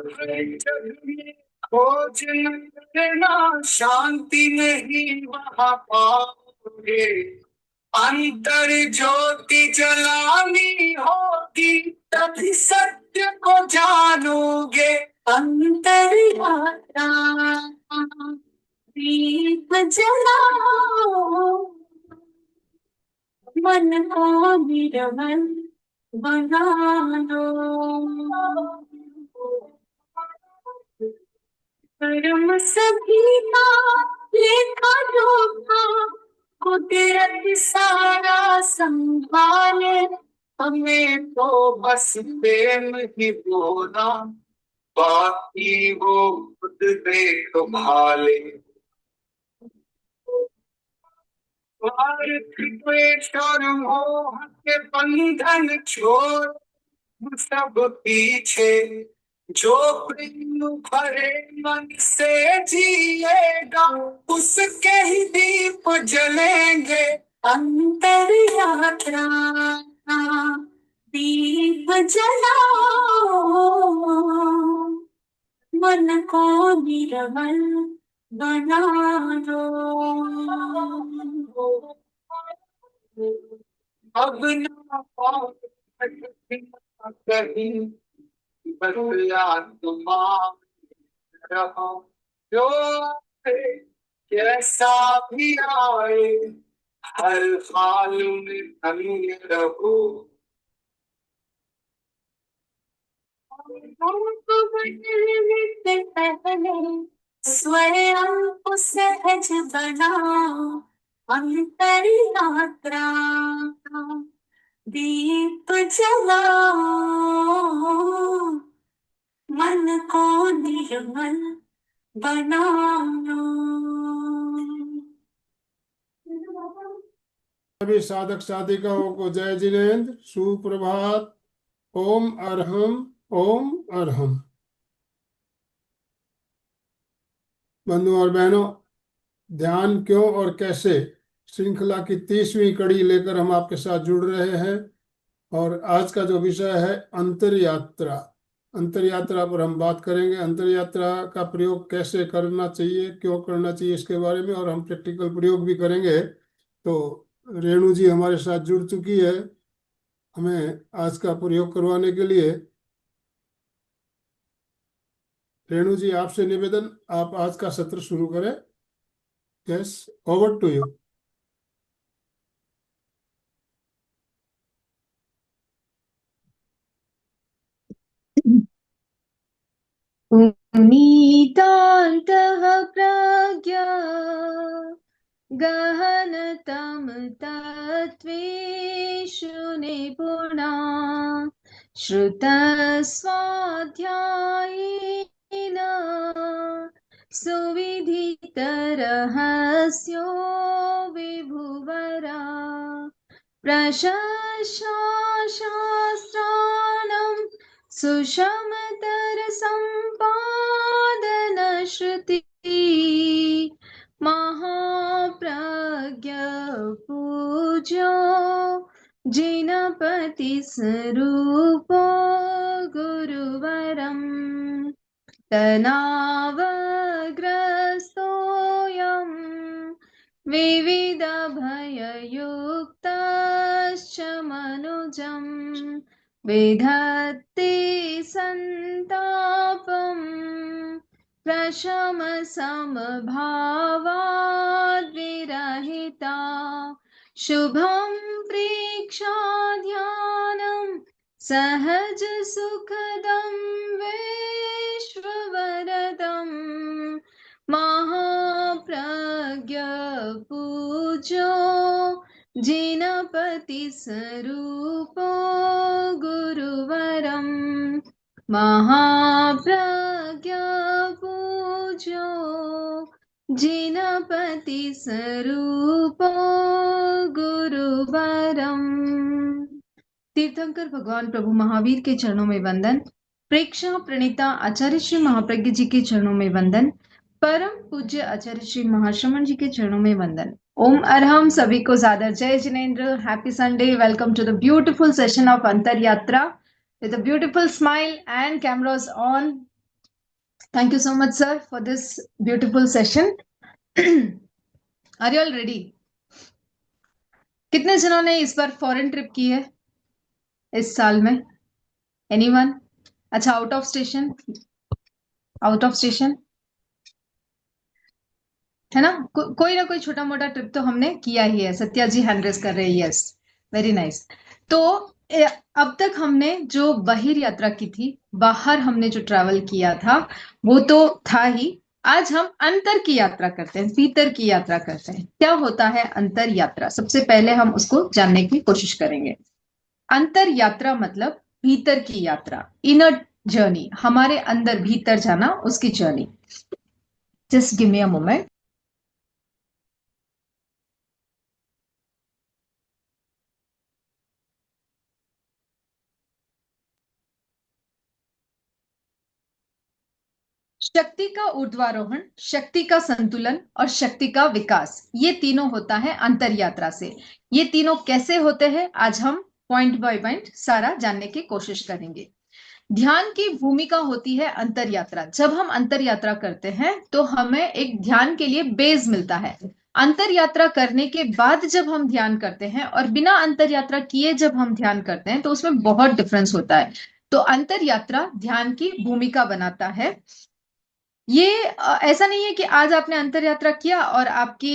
जग में खोज करना, शांति नहीं वहाँ पाओगे। अंतर ज्योति जलानी होगी, तभी सत्य को जानोगे। अंतर यात्रा दीप जलाओ, मन को निर्मल बना लो। कर्म सभी का लेखा जोखा, कुदरत सारा संभाले। हमें तो बस प्रेम ही बोला, बाकी वो खुद देख भाले। स्वार्थ द्वेष और मोह के बंधन छोड़ सब पीछे, जो प्रेम भरे मन से जिएगा, उसके ही दीप जलेंगे। अंतर यात्रा दीप जलाओ, मन को निर्मल बना लो। अब ना पाओ कहीं, बस आत्मा रहो। जो आए कैसा भी आए, हर हाल में धन्य रहो। पहले स्वयं को सहज बनाओ। अंतर यात्रा दीप जलाओ, मन को निर्मल बनाओ। सभी साधक साधिकाओं को जय जिनेन्द्र, सुप्रभात। ओम अरहम, ओम अरहम। बंधुओं और बहनों, ध्यान क्यों और कैसे श्रृंखला की 30वीं कड़ी लेकर हम आपके साथ जुड़ रहे हैं। और आज का जो विषय है अंतर यात्रा, अंतर यात्रा पर हम बात करेंगे। अंतर यात्रा का प्रयोग कैसे करना चाहिए, क्यों करना चाहिए, इसके बारे में, और हम प्रैक्टिकल प्रयोग भी करेंगे। तो रेणु जी हमारे साथ जुड़ चुकी है हमें आज का प्रयोग करवाने के लिए। रेणु जी, आपसे निवेदन, आप आज का सत्र शुरू करें। Yes, over to you. नीतान्तः प्रज्ञा गहनतम तत्त्वेषु निपुणा, श्रुतस्वाध्यायेन सुविदितरहस्यो विभुवरा। प्रशस्ताशास्त्राणां सुषमतरसम्पादनश्रुतिः, महाप्रज्ञ पूज्यो जिनपतिस्वरूपो गुरुवरम्। तनावग्रस्तोऽयं विविधभययुक्तश्च मनुजं, विधत्ते सन्तापं प्रशमसमभावाद्विरहिता। शुभं प्रेक्षाध्यानं सहज सुखदं विश्ववरदं, महाप्रज्ञ पूज्यो जिनपतिस्वरूपो गुरुवरम्। महाप्रज्ञ पूज्यो जिनपतिस्वरूपो गुरुवरम्। तीर्थंकर भगवान प्रभु महावीर के चरणों में वंदन। प्रेक्षा प्रणीता आचार्य श्री महाप्रज्ञ जी के चरणों में वंदन। परम पूज्य आचार्य श्री महाश्रमण जी के चरणों में वंदन। ओम अरहम। सभी को सादर जय जिनेन्द्र। Happy Sunday. Welcome to the beautiful session of अंतर यात्रा with a beautiful smile and cameras on. Thank you so much, sir, for this beautiful session. Are you all ready? कितने जनों ने इस बार फॉरेन ट्रिप की है इस साल में? एनीवन? अच्छा, out of station? Out of station है ना? कोई ना कोई छोटा मोटा ट्रिप तो हमने किया ही है। सत्या जी हैंड रेस कर रहे हैं, यस, वेरी नाइस। तो अब तक हमने जो बहिर यात्रा की थी, बाहर हमने जो ट्रैवल किया था वो तो था ही। आज हम अंतर की यात्रा करते हैं, भीतर की यात्रा करते हैं। क्या होता है अंतर यात्रा? सबसे पहले हम उसको जानने की कोशिश करेंगे। अंतर यात्रा मतलब भीतर की यात्रा, इनर जर्नी, हमारे अंदर भीतर जाना, उसकी journey. Just give me a moment. शक्ति का ऊर्ध्वारोहण, शक्ति का संतुलन और शक्ति का विकास, ये तीनों होता है अंतर यात्रा से। ये तीनों कैसे होते हैं आज हम पॉइंट बाय पॉइंट सारा जानने की कोशिश करेंगे। ध्यान की भूमिका होती है अंतर यात्रा। जब हम अंतर यात्रा करते हैं तो हमें एक ध्यान के लिए बेस मिलता है। अंतर यात्रा करने के बाद जब हम ध्यान करते हैं और बिना अंतर यात्रा किए जब हम ध्यान करते हैं तो उसमें बहुत डिफरेंस होता है। तो अंतर यात्रा ध्यान की भूमिका बनाता है। ये ऐसा नहीं है कि आज आपने अंतर यात्रा किया और आपकी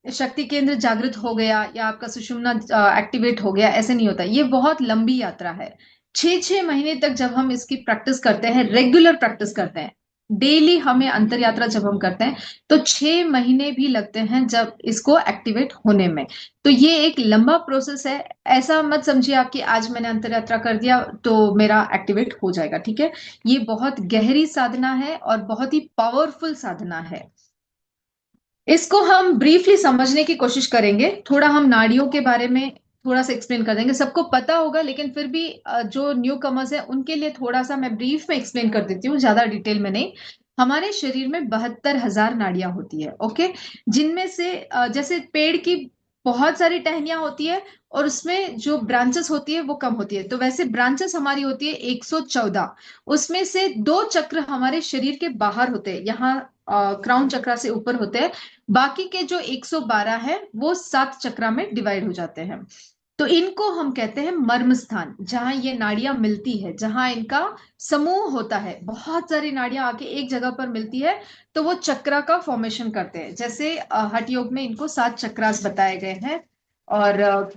शक्ति केंद्र जागृत हो गया या आपका सुषुम्ना एक्टिवेट हो गया, ऐसे नहीं होता। ये बहुत लंबी यात्रा है। 6 महीने तक जब हम इसकी प्रैक्टिस करते हैं, रेगुलर प्रैक्टिस करते हैं, डेली हमें अंतर यात्रा जब हम करते हैं तो 6 महीने भी लगते हैं जब इसको एक्टिवेट होने में। तो ये एक लंबा प्रोसेस है। ऐसा मत समझिए आप कि आज मैंने अंतर यात्रा कर दिया तो मेरा एक्टिवेट हो जाएगा, ठीक है? ये बहुत गहरी साधना है और बहुत ही पावरफुल साधना है। इसको हम ब्रीफली समझने की कोशिश करेंगे। थोड़ा हम नाड़ियों के बारे में थोड़ा सा एक्सप्लेन कर देंगे। सबको पता होगा लेकिन फिर भी जो न्यू कमर्स है उनके लिए थोड़ा सा मैं ब्रीफ में एक्सप्लेन कर देती हूँ, ज्यादा डिटेल में नहीं। हमारे शरीर में 72,000 नाड़ियां होती है, ओके? जिनमें से जैसे पेड़ की बहुत सारी टहनियां होती है और उसमें जो ब्रांचेस होती है वो कम होती है, तो वैसे ब्रांचेस हमारी होती है 114। उसमें से 2 चक्र हमारे शरीर के बाहर होते हैं, यहाँ क्राउन चक्र से ऊपर होते हैं। बाकी के जो 112 है वो 7 चक्रा में डिवाइड हो जाते हैं। तो इनको हम कहते हैं मर्म स्थान, जहां ये नाड़ियां मिलती है, जहां इनका समूह होता है। बहुत सारी नाड़ियां आके एक जगह पर मिलती है तो वो चक्रा का फॉर्मेशन करते हैं। जैसे हठ योग में इनको 7 चक्रास बताए गए हैं और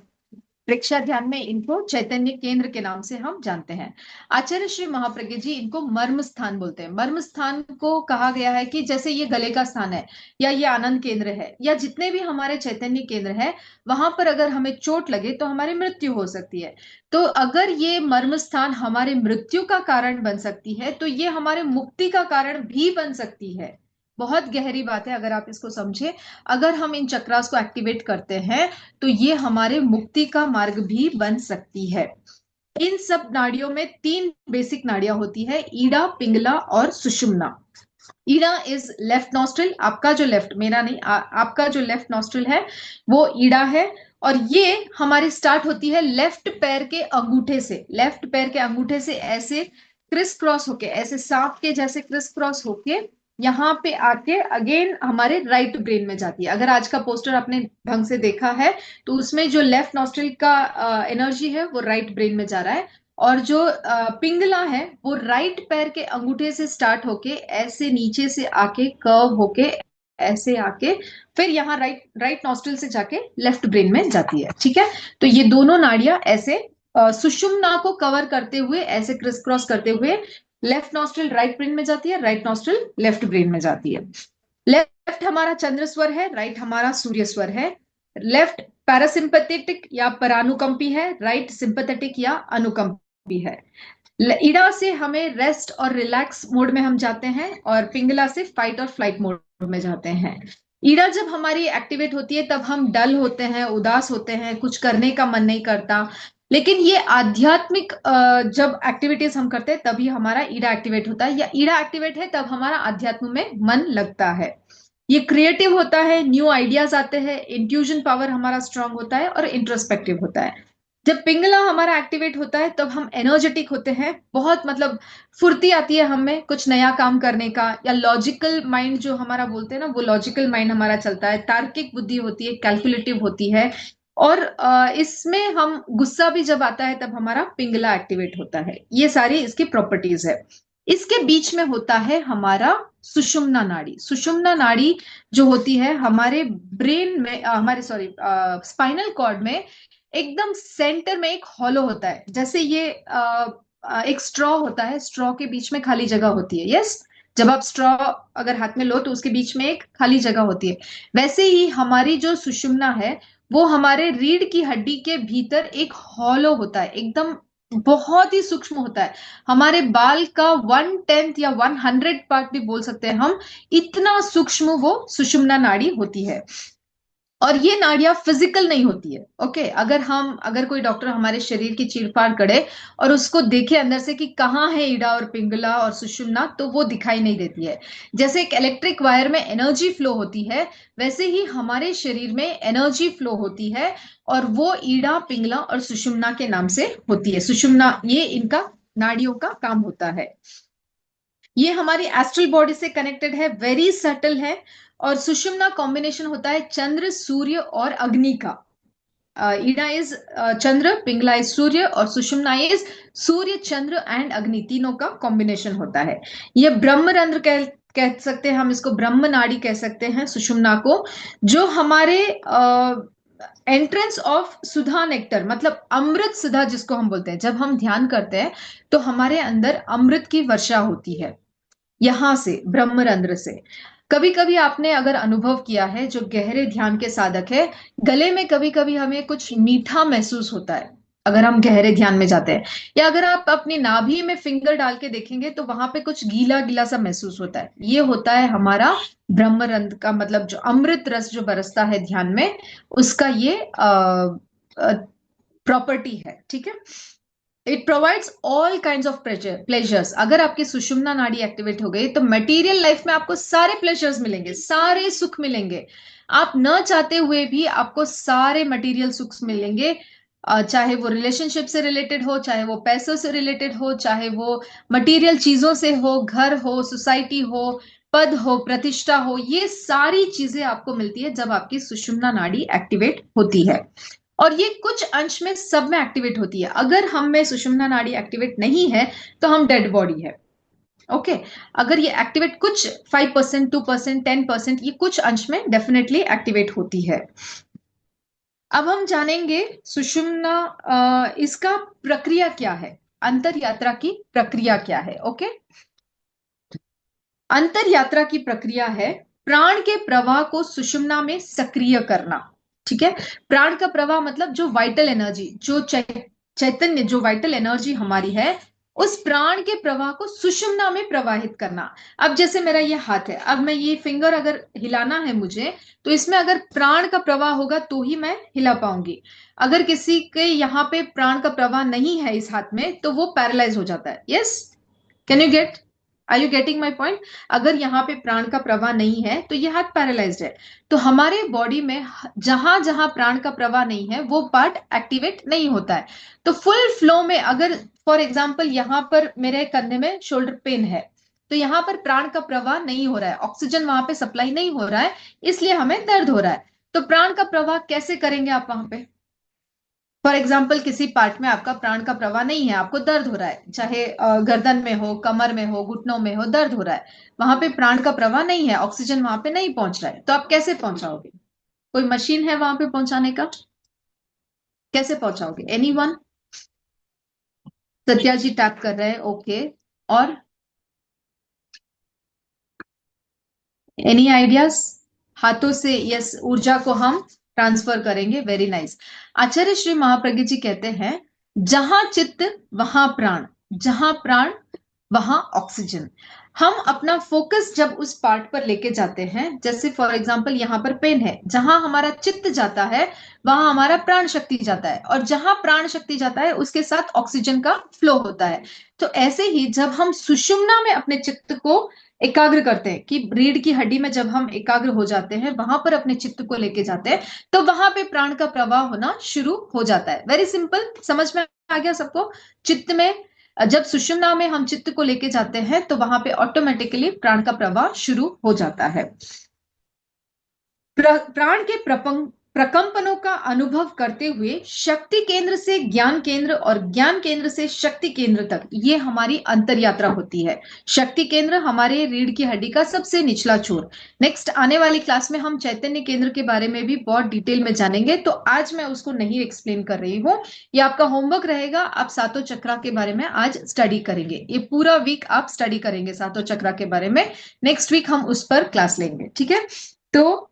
प्रेक्षा ध्यान में इनको चैतन्य केंद्र के नाम से हम जानते हैं। आचार्य श्री महाप्रज्ञ जी इनको मर्म स्थान बोलते हैं। मर्म स्थान को कहा गया है कि जैसे ये गले का स्थान है या ये आनंद केंद्र है या जितने भी हमारे चैतन्य केंद्र है, वहां पर अगर हमें चोट लगे तो हमारी मृत्यु हो सकती है। तो अगर ये मर्म स्थान हमारे मृत्यु का कारण बन सकती है तो ये हमारे मुक्ति का कारण भी बन सकती है। बहुत गहरी बात है अगर आप इसको समझे। अगर हम इन चक्रास को एक्टिवेट करते हैं तो ये हमारे मुक्ति का मार्ग भी बन सकती है। इन सब नाड़ियों में 3 बेसिक नाड़ियां होती है, ईड़ा, पिंगला और सुषुम्ना। ईड़ा इज लेफ्ट नॉस्ट्रिल, आपका जो लेफ्ट, मेरा नहीं, आपका जो लेफ्ट नॉस्ट्रिल है वो ईड़ा है। और ये हमारी स्टार्ट होती है लेफ्ट पैर के अंगूठे से। लेफ्ट पैर के अंगूठे से ऐसे क्रिस क्रॉस होके, ऐसे सांप के जैसे क्रिस क्रॉस होके यहाँ पे आके अगेन हमारे राइट ब्रेन में जाती है। अगर आज का पोस्टर आपने ढंग से देखा है तो उसमें जो लेफ्ट नॉस्ट्रिल का एनर्जी है वो राइट ब्रेन में जा रहा है, और जो पिंगला है वो राइट पैर के अंगूठे से स्टार्ट होके ऐसे नीचे से आके कर्व होके ऐसे आके फिर यहाँ राइट नॉस्ट्रिल से जाके लेफ्ट ब्रेन में जाती है, ठीक है? तो ये दोनों नाड़ियां ऐसे सुषुम्ना को कवर करते हुए ऐसे क्रिस क्रॉस करते हुए लेफ्ट नॉस्ट्रिल राइट ब्रेन में जाती है, राइट नॉस्ट्रिल लेफ्ट ब्रेन में जाती है। लेफ्ट हमारा चंद्र स्वर है, राइट हमारा सूर्य स्वर है। लेफ्ट पैरासिंपैथेटिक या परानुकंपी है, राइट सिंपैथेटिक या अनुकंपी है। ईड़ा से हमें रेस्ट और रिलैक्स मोड में हम जाते हैं और पिंगला से फाइट और फ्लाइट मोड में जाते हैं। ईड़ा जब हमारी एक्टिवेट होती है तब हम डल होते हैं, उदास होते हैं, कुछ करने का मन नहीं करता। लेकिन ये आध्यात्मिक जब एक्टिविटीज हम करते हैं तभी हमारा ईड़ा एक्टिवेट होता है, या ईड़ा एक्टिवेट है तब हमारा आध्यात्म में मन लगता है। ये क्रिएटिव होता है, न्यू आइडियाज आते हैं, इंट्यूजन पावर हमारा स्ट्रांग होता है और इंट्रोस्पेक्टिव होता है। जब पिंगला हमारा एक्टिवेट होता है तब हम एनर्जेटिक होते हैं, बहुत मतलब फुर्ती आती है हमें कुछ नया काम करने का, या लॉजिकल माइंड जो हमारा बोलते हैं ना, वो लॉजिकल माइंड हमारा चलता है, तार्किक बुद्धि होती है, कैलकुलेटिव होती है। और इसमें हम गुस्सा भी जब आता है तब हमारा पिंगला एक्टिवेट होता है। ये सारी इसकी प्रॉपर्टीज है। इसके बीच में होता है हमारा सुषुम्ना नाड़ी। सुषुम्ना नाड़ी जो होती है हमारे ब्रेन में, हमारे सॉरी स्पाइनल कॉर्ड में एकदम सेंटर में एक हॉलो होता है। जैसे ये एक स्ट्रॉ होता है, स्ट्रॉ के बीच में खाली जगह होती है। यस, जब आप स्ट्रॉ अगर हाथ में लो तो उसके बीच में एक खाली जगह होती है। वैसे ही हमारी जो सुषुम्ना है वो हमारे रीढ़ की हड्डी के भीतर एक हॉलो होता है, एकदम बहुत ही सूक्ष्म होता है। हमारे बाल का 1/10 या 100 पार्ट भी बोल सकते हैं हम, इतना सूक्ष्म वो सुषुम्ना नाड़ी होती है। और ये नाड़ियां फिजिकल नहीं होती है। ओके, अगर कोई डॉक्टर हमारे शरीर की चीरफाड़ करे और उसको देखे अंदर से कि कहाँ है ईड़ा और पिंगला और सुषुम्ना, तो वो दिखाई नहीं देती है। जैसे एक इलेक्ट्रिक वायर में एनर्जी फ्लो होती है, वैसे ही हमारे शरीर में एनर्जी फ्लो होती है, और वो ईड़ा पिंगला और सुषुम्ना के नाम से होती है। सुषुम्ना, ये इनका नाड़ियों का काम होता है। ये हमारी एस्ट्रल बॉडी से कनेक्टेड है, वेरी सटल है। और सुषुम्ना कॉम्बिनेशन होता है चंद्र, सूर्य और अग्नि का। ईडा इज चंद्र, पिंगला इज सूर्य, और सुषुम्ना इज सूर्य, चंद्र एंड अग्नि, तीनों का कॉम्बिनेशन होता है। ये ब्रह्मरंध्र कह सकते हैं हम इसको, ब्रह्म नाड़ी कह सकते हैं सुषुम्ना को, जो हमारे एंट्रेंस ऑफ सुधा नेक्टर, मतलब अमृत सुधा जिसको हम बोलते हैं। जब हम ध्यान करते हैं तो हमारे अंदर अमृत की वर्षा होती है, यहां से, ब्रह्मरंध्र से। कभी कभी आपने अगर अनुभव किया है, जो गहरे ध्यान के साधक है, गले में कभी कभी हमें कुछ मीठा महसूस होता है अगर हम गहरे ध्यान में जाते हैं। या अगर आप अपनी नाभि में फिंगर डाल के देखेंगे तो वहां पे कुछ गीला गीला सा महसूस होता है। ये होता है हमारा ब्रह्मरंध्र का, मतलब जो अमृत रस जो बरसता है ध्यान में, उसका ये प्रॉपर्टी है। ठीक है, it provides all kind of pleasures. अगर आपकी सुषुम्ना नाड़ी एक्टिवेट हो गई तो मटेरियल लाइफ में आपको सारे प्लेजर्स मिलेंगे, सारे सुख मिलेंगे। आप न चाहते हुए भी आपको सारे मटेरियल सुख मिलेंगे, चाहे वो रिलेशनशिप से रिलेटेड हो, चाहे वो पैसों से रिलेटेड हो, चाहे वो मटेरियल चीजों से हो, घर हो, सोसाइटी हो, पद हो, प्रतिष्ठा हो। ये सारी चीजें आपको मिलती है जब आपकी सुषुम्ना नाड़ी एक्टिवेट होती है। और ये कुछ अंश में सब में एक्टिवेट होती है। अगर हम में सुषुम्ना नाड़ी एक्टिवेट नहीं है तो हम डेड बॉडी है। ओके, अगर ये एक्टिवेट कुछ 5%, 2%, 10%, ये कुछ अंश में डेफिनेटली एक्टिवेट होती है। अब हम जानेंगे सुषुम्ना, इसका प्रक्रिया क्या है, अंतर यात्रा की प्रक्रिया क्या है। ओके, अंतर यात्रा की प्रक्रिया है प्राण के प्रवाह को सुषुम्ना में सक्रिय करना। ठीक है, प्राण का प्रवाह मतलब जो वाइटल एनर्जी, जो चैतन्य, जो वाइटल एनर्जी हमारी है, उस प्राण के प्रवाह को सुषुम्ना में प्रवाहित करना। अब जैसे मेरा ये हाथ है, अब मैं ये फिंगर अगर हिलाना है मुझे, तो इसमें अगर प्राण का प्रवाह होगा तो ही मैं हिला पाऊंगी। अगर किसी के यहाँ पे प्राण का प्रवाह नहीं है इस हाथ में, तो वो पैरालाइज हो जाता है। Yes, can you get, are you getting my point? अगर यहाँ पे प्राण का प्रवाह नहीं है तो ये हाथ पैरालाइज्ड है। तो हमारे बॉडी में जहां जहां प्राण का प्रवाह नहीं है वो पार्ट एक्टिवेट नहीं होता है। तो फुल फ्लो में, अगर फॉर एग्जाम्पल यहाँ पर मेरे कंधे में शोल्डर पेन है, तो यहाँ पर प्राण का प्रवाह नहीं हो रहा है, ऑक्सीजन वहां पे सप्लाई नहीं हो रहा है, इसलिए हमें दर्द हो रहा है। तो प्राण का प्रवाह कैसे करेंगे आप वहां पे? फॉर एग्जाम्पल किसी पार्ट में आपका प्राण का प्रवाह नहीं है, आपको दर्द हो रहा है, चाहे गर्दन में हो, कमर में हो, घुटनों में हो, दर्द हो रहा है, वहां पे प्राण का प्रवाह नहीं है, ऑक्सीजन वहां पे नहीं पहुंच रहा है, तो आप कैसे पहुंचाओगे? कोई मशीन है वहां पे पहुंचाने का? कैसे पहुंचाओगे? एनीवन? सत्या जी टैप कर रहे हैं, ओके। और एनी आइडियाज? हाथों से यस, ऊर्जा को हम ट्रांसफर करेंगे, वेरी नाइस। आचार्य श्री महाप्रज्ञ जी कहते हैं, जहां चित्त वहां प्राण, जहां प्राण वहां ऑक्सीजन। हम अपना फोकस जब उस पार्ट पर लेके जाते हैं, जैसे फॉर एग्जांपल यहाँ पर पेन है, जहां हमारा चित्त जाता है वहां हमारा प्राण शक्ति जाता है, और जहां प्राण शक्ति जाता है उसके साथ ऑक्सीजन का फ्लो होता है। तो ऐसे ही जब हम सुषुम्ना में अपने चित्त को एकाग्र करते हैं, कि रीढ़ की हड्डी में जब हम एकाग्र हो जाते हैं, वहां पर अपने चित्त को लेके जाते हैं, तो वहां पे प्राण का प्रवाह होना शुरू हो जाता है। वेरी सिंपल, समझ में आ गया सबको? चित्त में जब सुषुम्ना में हम चित्त को लेके जाते हैं तो वहां पे ऑटोमेटिकली प्राण का प्रवाह शुरू हो जाता है। प्राण के प्रकंपनों का अनुभव करते हुए शक्ति केंद्र से ज्ञान केंद्र और ज्ञान केंद्र से शक्ति केंद्र तक ये हमारी अंतर यात्रा होती है। शक्ति केंद्र हमारे रीढ़ की हड्डी का सबसे निचला छोर। नेक्स्ट आने वाली क्लास में हम चैतन्य केंद्र के बारे में भी बहुत डिटेल में जानेंगे, तो आज मैं उसको नहीं एक्सप्लेन कर रही हूँ। ये आपका होमवर्क रहेगा, आप सातों चक्रा के बारे में आज स्टडी करेंगे। ये पूरा वीक आप स्टडी करेंगे सातों चक्रा के बारे में। नेक्स्ट वीक हम उस पर क्लास लेंगे, ठीक है? तो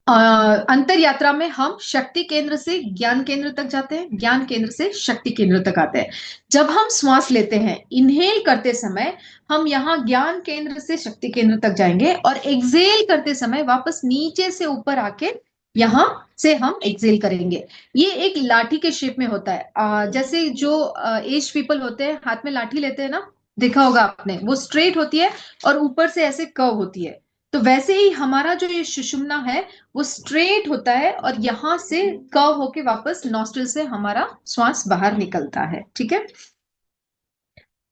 अंतर यात्रा में हम शक्ति केंद्र से ज्ञान केंद्र तक जाते हैं, ज्ञान केंद्र से शक्ति केंद्र तक आते हैं। जब हम श्वास लेते हैं, इनहेल करते समय हम यहाँ ज्ञान केंद्र से शक्ति केंद्र तक जाएंगे, और एक्सेल करते समय वापस नीचे से ऊपर आके यहां से हम एक्सेल करेंगे। ये एक लाठी के शेप में होता है। जैसे जो एज पीपल होते हैं हाथ में लाठी लेते हैं ना, देखा होगा आपने, वो स्ट्रेट होती है और ऊपर से ऐसे कर्व होती है। तो वैसे ही हमारा जो ये सुषुम्ना है वो स्ट्रेट होता है और यहां से कर्व होके वापस नॉस्ट्रिल से हमारा श्वास बाहर निकलता है, ठीक है?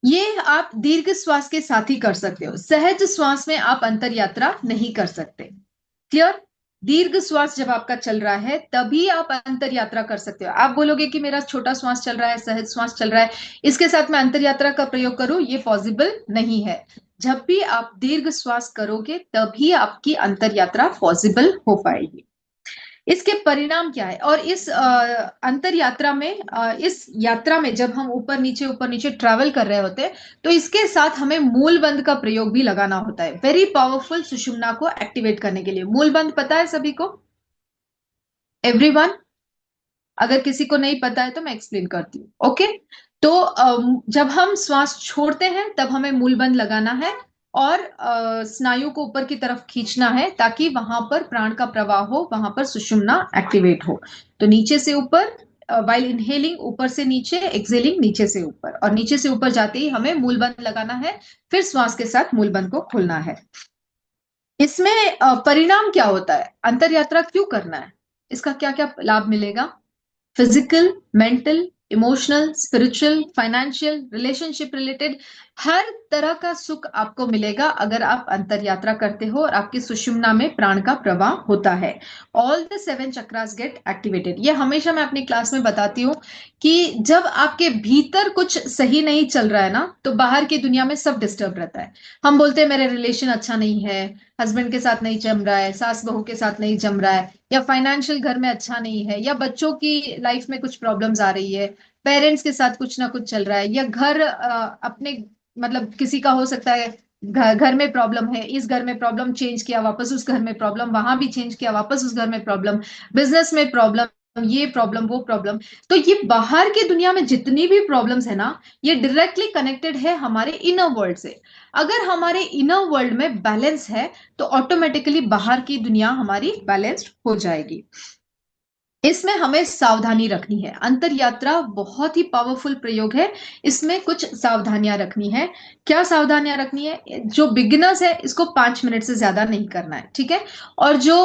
ये आप दीर्घ श्वास के साथ ही कर सकते हो, सहज श्वास में आप अंतर यात्रा नहीं कर सकते। क्लियर? दीर्घ श्वास जब आपका चल रहा है तभी आप अंतर यात्रा कर सकते हो। आप बोलोगे कि मेरा छोटा श्वास चल रहा है, सहज श्वास चल रहा है, इसके साथ मैं अंतर यात्रा का प्रयोग करूं, ये पॉसिबल नहीं है। जब भी आप दीर्घ श्वास करोगे तभी आपकी अंतर यात्रा पॉसिबल हो पाएगी। इसके परिणाम क्या है? और इस अंतर यात्रा में इस यात्रा में जब हम ऊपर नीचे ट्रैवल कर रहे होते हैं, तो इसके साथ हमें मूलबंध का प्रयोग भी लगाना होता है, वेरी पावरफुल सुषुम्ना को एक्टिवेट करने के लिए। मूलबंध पता है सभी को? एवरीवन? अगर किसी को नहीं पता है तो मैं एक्सप्लेन करती हूँ। ओके, तो जब हम श्वास छोड़ते हैं तब हमें मूलबंध लगाना है और स्नायु को ऊपर की तरफ खींचना है ताकि वहां पर प्राण का प्रवाह हो, वहां पर सुषुम्ना एक्टिवेट हो। तो नीचे से ऊपर, वाइल इनहेलिंग ऊपर से नीचे, एक्सेलिंग नीचे से ऊपर, और नीचे से ऊपर जाते ही हमें मूलबंध लगाना है, फिर श्वास के साथ मूलबंध को खोलना है। इसमें परिणाम क्या होता है? अंतर यात्रा क्यों करना है? इसका क्या क्या लाभ मिलेगा? Physical, mental, emotional, spiritual, financial, relationship related हर तरह का सुख आपको मिलेगा अगर आप अंतर यात्रा करते हो और आपकी सुषुम्ना में प्राण का प्रवाह होता है। All the 7 chakras gate activated. ये हमेशा मैं अपनी क्लास में बताती हूँ कि जब आपके भीतर कुछ सही नहीं चल रहा है ना, तो बाहर की दुनिया में सब डिस्टर्ब रहता है। हम बोलते हैं मेरे रिलेशन अच्छा नहीं है, हस्बैंड के साथ नहीं जम रहा है, सास बहू के साथ नहीं जम रहा है, या फाइनेंशियल घर में अच्छा नहीं है, या बच्चों की लाइफ में कुछ प्रॉब्लम्स आ रही है, पेरेंट्स के साथ कुछ ना कुछ चल रहा है, या घर अपने मतलब किसी का हो सकता है घर में प्रॉब्लम है, इस घर में प्रॉब्लम, चेंज किया वापस उस घर में प्रॉब्लम, वहां भी चेंज किया वापस उस घर में प्रॉब्लम, बिजनेस में प्रॉब्लम, ये प्रॉब्लम वो प्रॉब्लम। तो ये बाहर की दुनिया में जितनी भी प्रॉब्लम्स है ना, ये डायरेक्टली कनेक्टेड है हमारे इनर वर्ल्ड से। अगर हमारे इनर वर्ल्ड में बैलेंस है तो ऑटोमेटिकली बाहर की दुनिया हमारी बैलेंस्ड हो जाएगी। इसमें हमें सावधानी रखनी है। अंतर यात्रा बहुत ही पावरफुल प्रयोग है, इसमें कुछ सावधानियां रखनी है। क्या सावधानियां रखनी है? जो बिगिनर्स है इसको 5 मिनट से ज्यादा नहीं करना है, ठीक है? और जो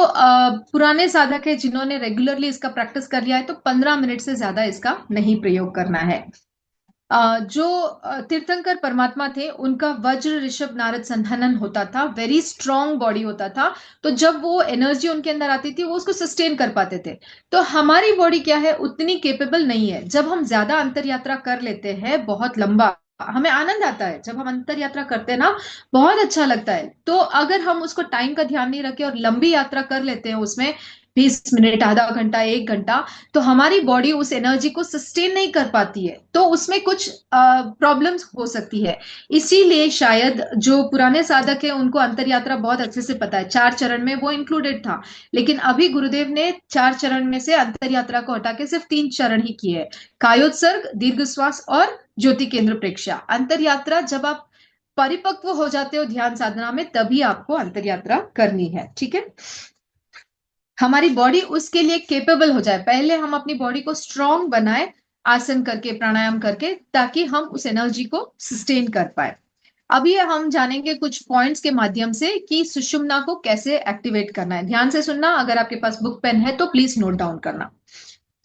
पुराने साधक है जिन्होंने रेगुलरली इसका प्रैक्टिस कर लिया है, तो 15 मिनट से ज्यादा इसका नहीं प्रयोग करना है। जो तीर्थंकर परमात्मा थे उनका वज्र ऋषभ नारद संहनन होता था, वेरी स्ट्रॉन्ग बॉडी होता था, तो जब वो एनर्जी उनके अंदर आती थी वो उसको सस्टेन कर पाते थे। तो हमारी बॉडी क्या है, उतनी केपेबल नहीं है। जब हम ज्यादा अंतर यात्रा कर लेते हैं बहुत लंबा, हमें आनंद आता है जब हम अंतर यात्रा करते हैं ना, बहुत अच्छा लगता है। तो अगर हम उसको टाइम का ध्यान नहीं रखे और लंबी यात्रा कर लेते हैं उसमें 20 मिनट, आधा घंटा, 1 घंटा, तो हमारी बॉडी उस एनर्जी को सस्टेन नहीं कर पाती है, तो उसमें कुछ प्रॉब्लम्स हो सकती है। इसीलिए शायद जो पुराने साधक है उनको अंतर यात्रा बहुत अच्छे से पता है, 4 चरण में वो इंक्लूडेड था। लेकिन अभी गुरुदेव ने 4 चरण में से अंतर यात्रा को हटा के सिर्फ 3 चरण ही किए हैं, कायोत्सर्ग, दीर्घ श्वास और ज्योति केंद्र प्रेक्षा। अंतर यात्रा जब आप परिपक्व हो जाते हो ध्यान साधना में, तभी आपको अंतर यात्रा करनी है। ठीक है, हमारी बॉडी उसके लिए केपेबल हो जाए, पहले हम अपनी बॉडी को स्ट्रांग बनाए आसन करके, प्राणायाम करके, ताकि हम उस एनर्जी को सस्टेन कर पाए। अभी हम जानेंगे कुछ पॉइंट्स के माध्यम से कि सुषुम्ना को कैसे एक्टिवेट करना है। ध्यान से सुनना, अगर आपके पास बुक पेन है तो प्लीज नोट डाउन करना।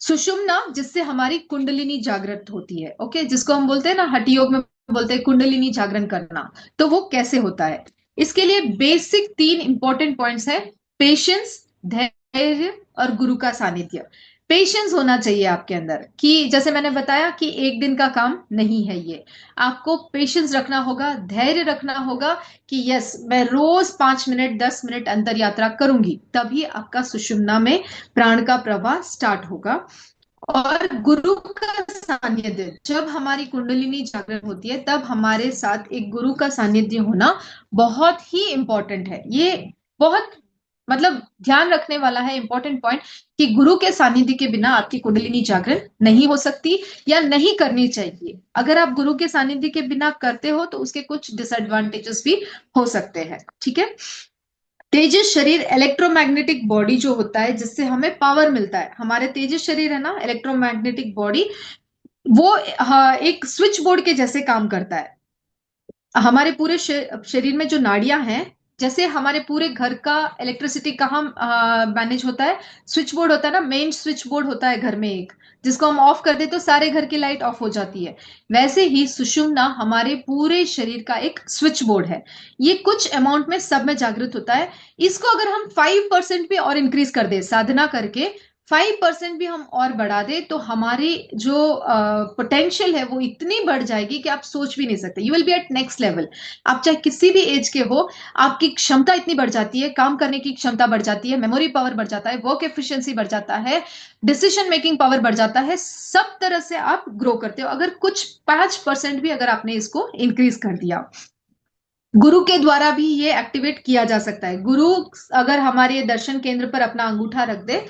सुषुम्ना, जिससे हमारी कुंडलिनी जागृत होती है, ओके, जिसको हम बोलते हैं ना, हठ योग में बोलते हैं कुंडलिनी जागरण करना, तो वो कैसे होता है? इसके लिए बेसिक 3 इंपॉर्टेंट पॉइंट्स है: पेशेंस, धैर्य और गुरु का सानिध्य। पेशेंस होना चाहिए आपके अंदर, कि जैसे मैंने बताया कि एक दिन का काम नहीं है ये, आपको पेशेंस रखना होगा, धैर्य रखना होगा कि यस, मैं रोज 5 मिनट 10 मिनट अंतर यात्रा करूंगी, तभी आपका सुषुम्ना में प्राण का प्रवाह स्टार्ट होगा। और गुरु का सानिध्य, जब हमारी कुंडलिनी जागरण होती है तब हमारे साथ एक गुरु का सानिध्य होना बहुत ही इंपॉर्टेंट है। ये बहुत मतलब ध्यान रखने वाला है इंपॉर्टेंट पॉइंट, कि गुरु के सानिध्य के बिना आपकी कुंडलिनी जागरण नहीं हो सकती या नहीं करनी चाहिए। अगर आप गुरु के सानिध्य के बिना करते हो तो उसके कुछ डिसएडवांटेजेस भी हो सकते हैं। ठीक है, तेजस शरीर, इलेक्ट्रोमैग्नेटिक बॉडी जो होता है, जिससे हमें पावर मिलता है, हमारे तेजस शरीर है ना, इलेक्ट्रोमैग्नेटिक बॉडी, वो एक स्विच बोर्ड के जैसे काम करता है। हमारे पूरे शरीर में जो नाड़ियां हैं, जैसे हमारे पूरे घर का इलेक्ट्रिसिटी कहाँ मैनेज होता है, स्विच बोर्ड होता है ना, मेन स्विच बोर्ड होता है घर में एक, जिसको हम ऑफ कर दे तो सारे घर की लाइट ऑफ हो जाती है। वैसे ही सुषुम्ना हमारे पूरे शरीर का एक स्विच बोर्ड है, ये कुछ अमाउंट में सब में जागृत होता है। इसको अगर हम 5% भी और इंक्रीज कर दे साधना करके, 5% भी हम और बढ़ा दे, तो हमारी जो पोटेंशियल है वो इतनी बढ़ जाएगी कि आप सोच भी नहीं सकते। You will be at next level. आप चाहे किसी भी एज के हो, आपकी क्षमता इतनी बढ़ जाती है, काम करने की क्षमता बढ़ जाती है, मेमोरी पावर बढ़ जाता है, वर्क एफिशिएंसी बढ़ जाता है, डिसीजन मेकिंग पावर बढ़ जाता है, सब तरह से आप ग्रो करते हो अगर कुछ 5% भी अगर आपने इसको इंक्रीज कर दिया। गुरु के द्वारा भी ये एक्टिवेट किया जा सकता है। गुरु अगर हमारे दर्शन केंद्र पर अपना अंगूठा रख दे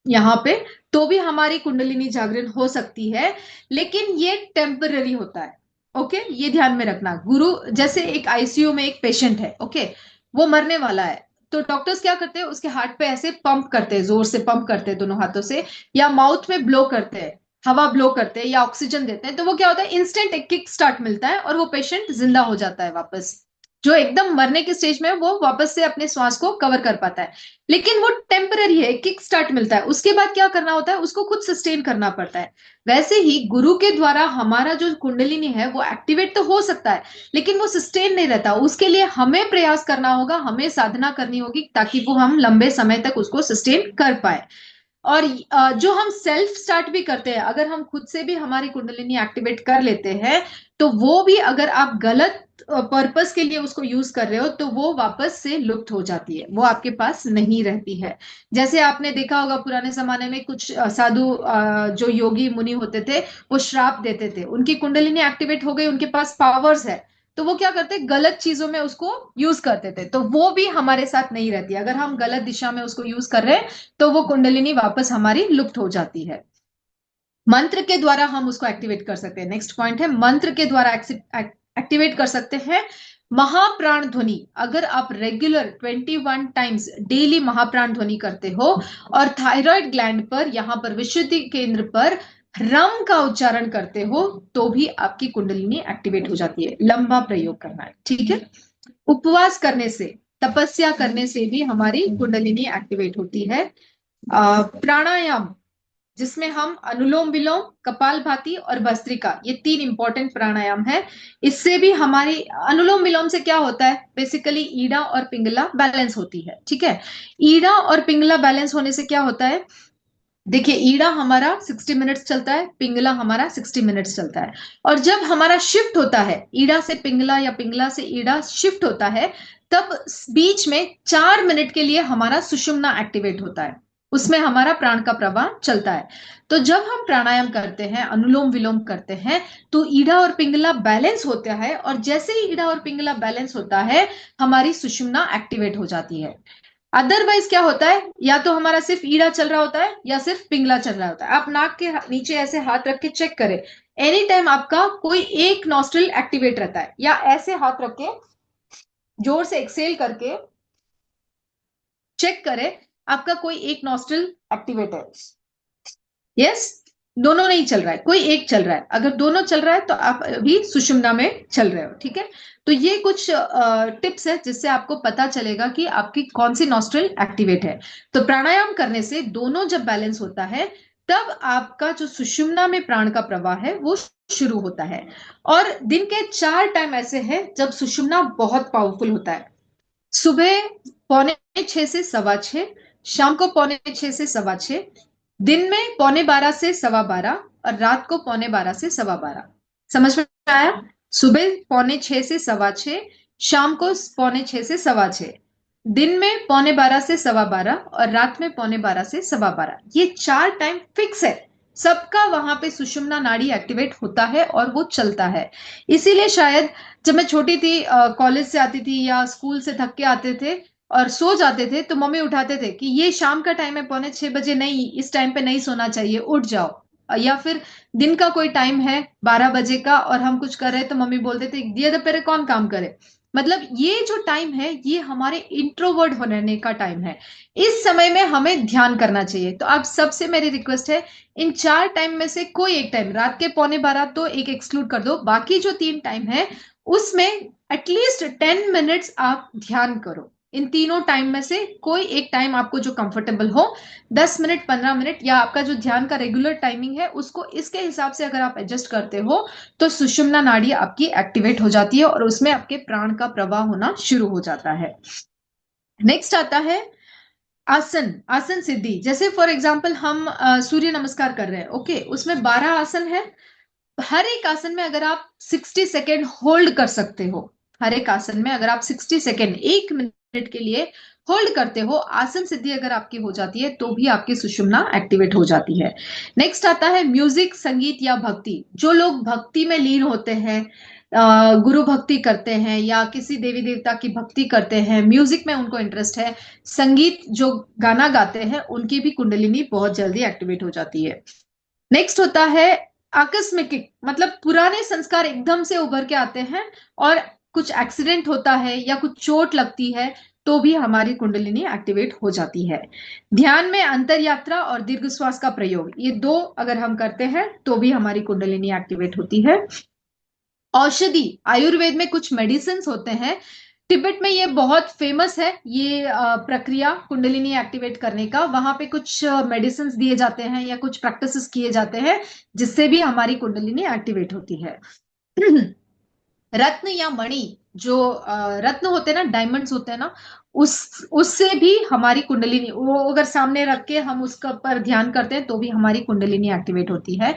यहाँ पे, तो भी हमारी कुंडलिनी जागरण हो सकती है, लेकिन ये टेम्पररी होता है। ओके, ये ध्यान में रखना। गुरु, जैसे एक आईसीयू में एक पेशेंट है, ओके, वो मरने वाला है, तो डॉक्टर्स क्या करते हैं, उसके हार्ट पे ऐसे पंप करते हैं, जोर से पंप करते हैं दोनों हाथों से, या माउथ में ब्लो करते हैं, हवा ब्लो करते हैं या ऑक्सीजन देते हैं, तो वो क्या होता है, इंस्टेंट एक किक स्टार्ट मिलता है और वो पेशेंट जिंदा हो जाता है वापस। जो एकदम मरने के स्टेज में है वो वापस से अपने श्वास को कवर कर पाता है, लेकिन वो टेम्पररी है, किक स्टार्ट मिलता है, उसके बाद क्या करना होता है, उसको खुद सस्टेन करना पड़ता है। वैसे ही गुरु के द्वारा हमारा जो कुंडलिनी है वो एक्टिवेट तो हो सकता है, लेकिन वो सस्टेन नहीं रहता। उसके लिए हमें प्रयास करना होगा, हमें साधना करनी होगी, ताकि वो हम लंबे समय तक उसको सस्टेन कर पाए। और जो हम सेल्फ स्टार्ट भी करते हैं, अगर हम खुद से भी हमारी कुंडलिनी एक्टिवेट कर लेते हैं, तो वो भी अगर आप गलत पर्पस के लिए उसको यूज कर रहे हो, तो वो वापस से लुप्त हो जाती है, वो आपके पास नहीं रहती है। जैसे आपने देखा होगा पुराने जमाने में कुछ साधु जो योगी मुनि होते थे, वो श्राप देते थे, उनकी कुंडलिनी एक्टिवेट हो गई, उनके पास पावर्स है, तो वो क्या करते, गलत चीजों में उसको यूज करते थे, तो वो भी हमारे साथ नहीं रहती। अगर हम गलत दिशा में उसको यूज कर रहे हैं, तो वो कुंडलिनी वापस हमारी लुप्त हो जाती है। मंत्र के द्वारा हम उसको एक्टिवेट कर सकते हैं। नेक्स्ट पॉइंट है, मंत्र के द्वारा एक्टिवेट कर सकते हैं महाप्राण ध्वनि। अगर आप रेगुलर 21 टाइम्स डेली महाप्राण ध्वनि करते हो, और थायराइड ग्लैंड पर, यहां पर विशुद्धि केंद्र पर रम का उच्चारण करते हो, तो भी आपकी कुंडलिनी एक्टिवेट हो जाती है। लंबा प्रयोग करना है, ठीक है। उपवास करने से, तपस्या करने से भी हमारी कुंडलिनी एक्टिवेट होती है। प्राणायाम, जिसमें हम अनुलोम विलोम, कपालभाति और भस्त्रिका, ये 3 इंपॉर्टेंट प्राणायाम है। इससे भी हमारी, अनुलोम विलोम से क्या होता है, बेसिकली ईड़ा और पिंगला बैलेंस होती है, ठीक है। ईड़ा और पिंगला बैलेंस होने से क्या होता है, देखिए, ईड़ा हमारा 60 मिनट्स चलता है, पिंगला हमारा 60 मिनट्स चलता है, और जब हमारा शिफ्ट होता है, ईड़ा से पिंगला या पिंगला से ईड़ा शिफ्ट होता है, तब बीच में 4 मिनट के लिए हमारा सुषुम्ना एक्टिवेट होता है, उसमें हमारा प्राण का प्रवाह चलता है। तो जब हम प्राणायाम करते हैं, अनुलोम विलोम करते हैं, तो ईड़ा और पिंगला बैलेंस होता है, और जैसे ही ईड़ा और पिंगला बैलेंस होता है, हमारी सुषुम्ना एक्टिवेट हो जाती है। अदरवाइज क्या होता है, या तो हमारा सिर्फ ईड़ा चल रहा होता है या सिर्फ पिंगला चल रहा होता है। आप नाक के नीचे ऐसे हाथ रख के चेक करें, एनी टाइम आपका कोई एक नॉस्ट्रिल एक्टिवेट रहता है, या ऐसे हाथ रख के जोर से एक्सेल करके चेक करें आपका कोई एक नॉस्ट्रिल एक्टिवेट है। यस, दोनों नहीं चल रहा है, कोई एक चल रहा है। अगर दोनों चल रहा है तो आप अभी सुषुम्ना में चल रहे हो, ठीक है। तो ये कुछ टिप्स है जिससे आपको पता चलेगा कि आपकी कौन सी नॉस्ट्रिल एक्टिवेट है। तो प्राणायाम करने से दोनों जब बैलेंस होता है तब आपका जो सुषुम्ना में प्राण का प्रवाह है वो शुरू होता है। और दिन के 4 टाइम ऐसे हैं जब सुषुम्ना बहुत पावरफुल होता है। सुबह 6:45 से 6:15, शाम को 6:45 से 6:15, दिन में 11:45 से 12:15 और रात को 11:45 से 12:15। समझ में आया? सुबह 6:45 से 6:15, शाम को 6:45 से 6:15, दिन में 11:45 से 12:15 और रात में 11:45 से 12:15। ये 4 टाइम फिक्स है, सबका वहां पे सुषुम्ना नाड़ी एक्टिवेट होता है और वो चलता है। इसीलिए शायद जब मैं छोटी थी, कॉलेज से आती थी या स्कूल से थक के आते थे और सो जाते थे, तो मम्मी उठाते थे कि ये शाम का टाइम है, 5:45 नहीं, इस टाइम पे नहीं सोना चाहिए, उठ जाओ। या फिर दिन का कोई टाइम है 12 बजे का और हम कुछ कर रहे हैं तो मम्मी बोलते थे दिए दोपहर कौन काम करे। मतलब ये जो टाइम है ये हमारे इंट्रोवर्ट होने का टाइम है। इस समय में हमें ध्यान करना चाहिए। तो आप सबसे मेरी रिक्वेस्ट है, इन 4 टाइम में से कोई एक टाइम, रात के 11:15 तो एक एक्सक्लूड कर दो, बाकी जो 3 टाइम है उसमें एटलीस्ट 10 मिनट्स आप ध्यान करो। इन तीनों टाइम में से कोई एक टाइम आपको जो कंफर्टेबल हो, 10 मिनट, 15 मिनट, या आपका जो ध्यान का रेगुलर टाइमिंग है उसको इसके हिसाब से अगर आप एडजस्ट करते हो तो सुषुम्ना नाड़ी आपकी एक्टिवेट हो जाती है और उसमें आपके प्राण का प्रवाह होना शुरू हो जाता है। नेक्स्ट आता है आसन, आसन सिद्धि। जैसे फॉर एग्जाम्पल हम सूर्य नमस्कार कर रहे हैं, ओके, उसमें 12 आसन है। हर एक आसन में अगर आप 60 सेकेंड होल्ड कर सकते हो, हर एक आसन में अगर आप 60 सेकेंड, 1 मिनट के लिए होल्ड करते हो, आसन सिद्धि अगर आपकी हो जाती है तो भी आपकी सुषुम्ना एक्टिवेट हो जाती है। नेक्स्ट आता है म्यूजिक, संगीत या भक्ति। जो लोग भक्ति में लीन होते हैं, गुरु भक्ति करते हैं या किसी देवी देवता की भक्ति करते हैं, म्यूजिक में उनको इंटरेस्ट है, संगीत जो गाना गाते हैं, उनकी भी कुंडलिनी बहुत जल्दी एक्टिवेट हो जाती है। नेक्स्ट होता है आकस्मिक, मतलब पुराने संस्कार एकदम से उभर के आते हैं और कुछ एक्सीडेंट होता है या कुछ चोट लगती है तो भी हमारी कुंडलिनी एक्टिवेट हो जाती है। ध्यान में अंतर यात्रा और दीर्घ श्वास का प्रयोग, ये 2 अगर हम करते हैं तो भी हमारी कुंडलिनी एक्टिवेट होती है। औषधि, आयुर्वेद में कुछ मेडिसिन होते हैं, तिब्बत में ये बहुत फेमस है, ये प्रक्रिया कुंडलिनी एक्टिवेट करने का। वहां पे कुछ मेडिसिन दिए जाते हैं या कुछ प्रैक्टिसेस किए जाते हैं जिससे भी हमारी कुंडलिनी एक्टिवेट होती है। रत्न या मणि, जो रत्न होते हैं ना, डायमंड्स होते हैं ना, उससे भी हमारी कुंडलिनी, वो अगर सामने रख के हम उसका पर ध्यान करते हैं तो भी हमारी कुंडलिनी एक्टिवेट होती है।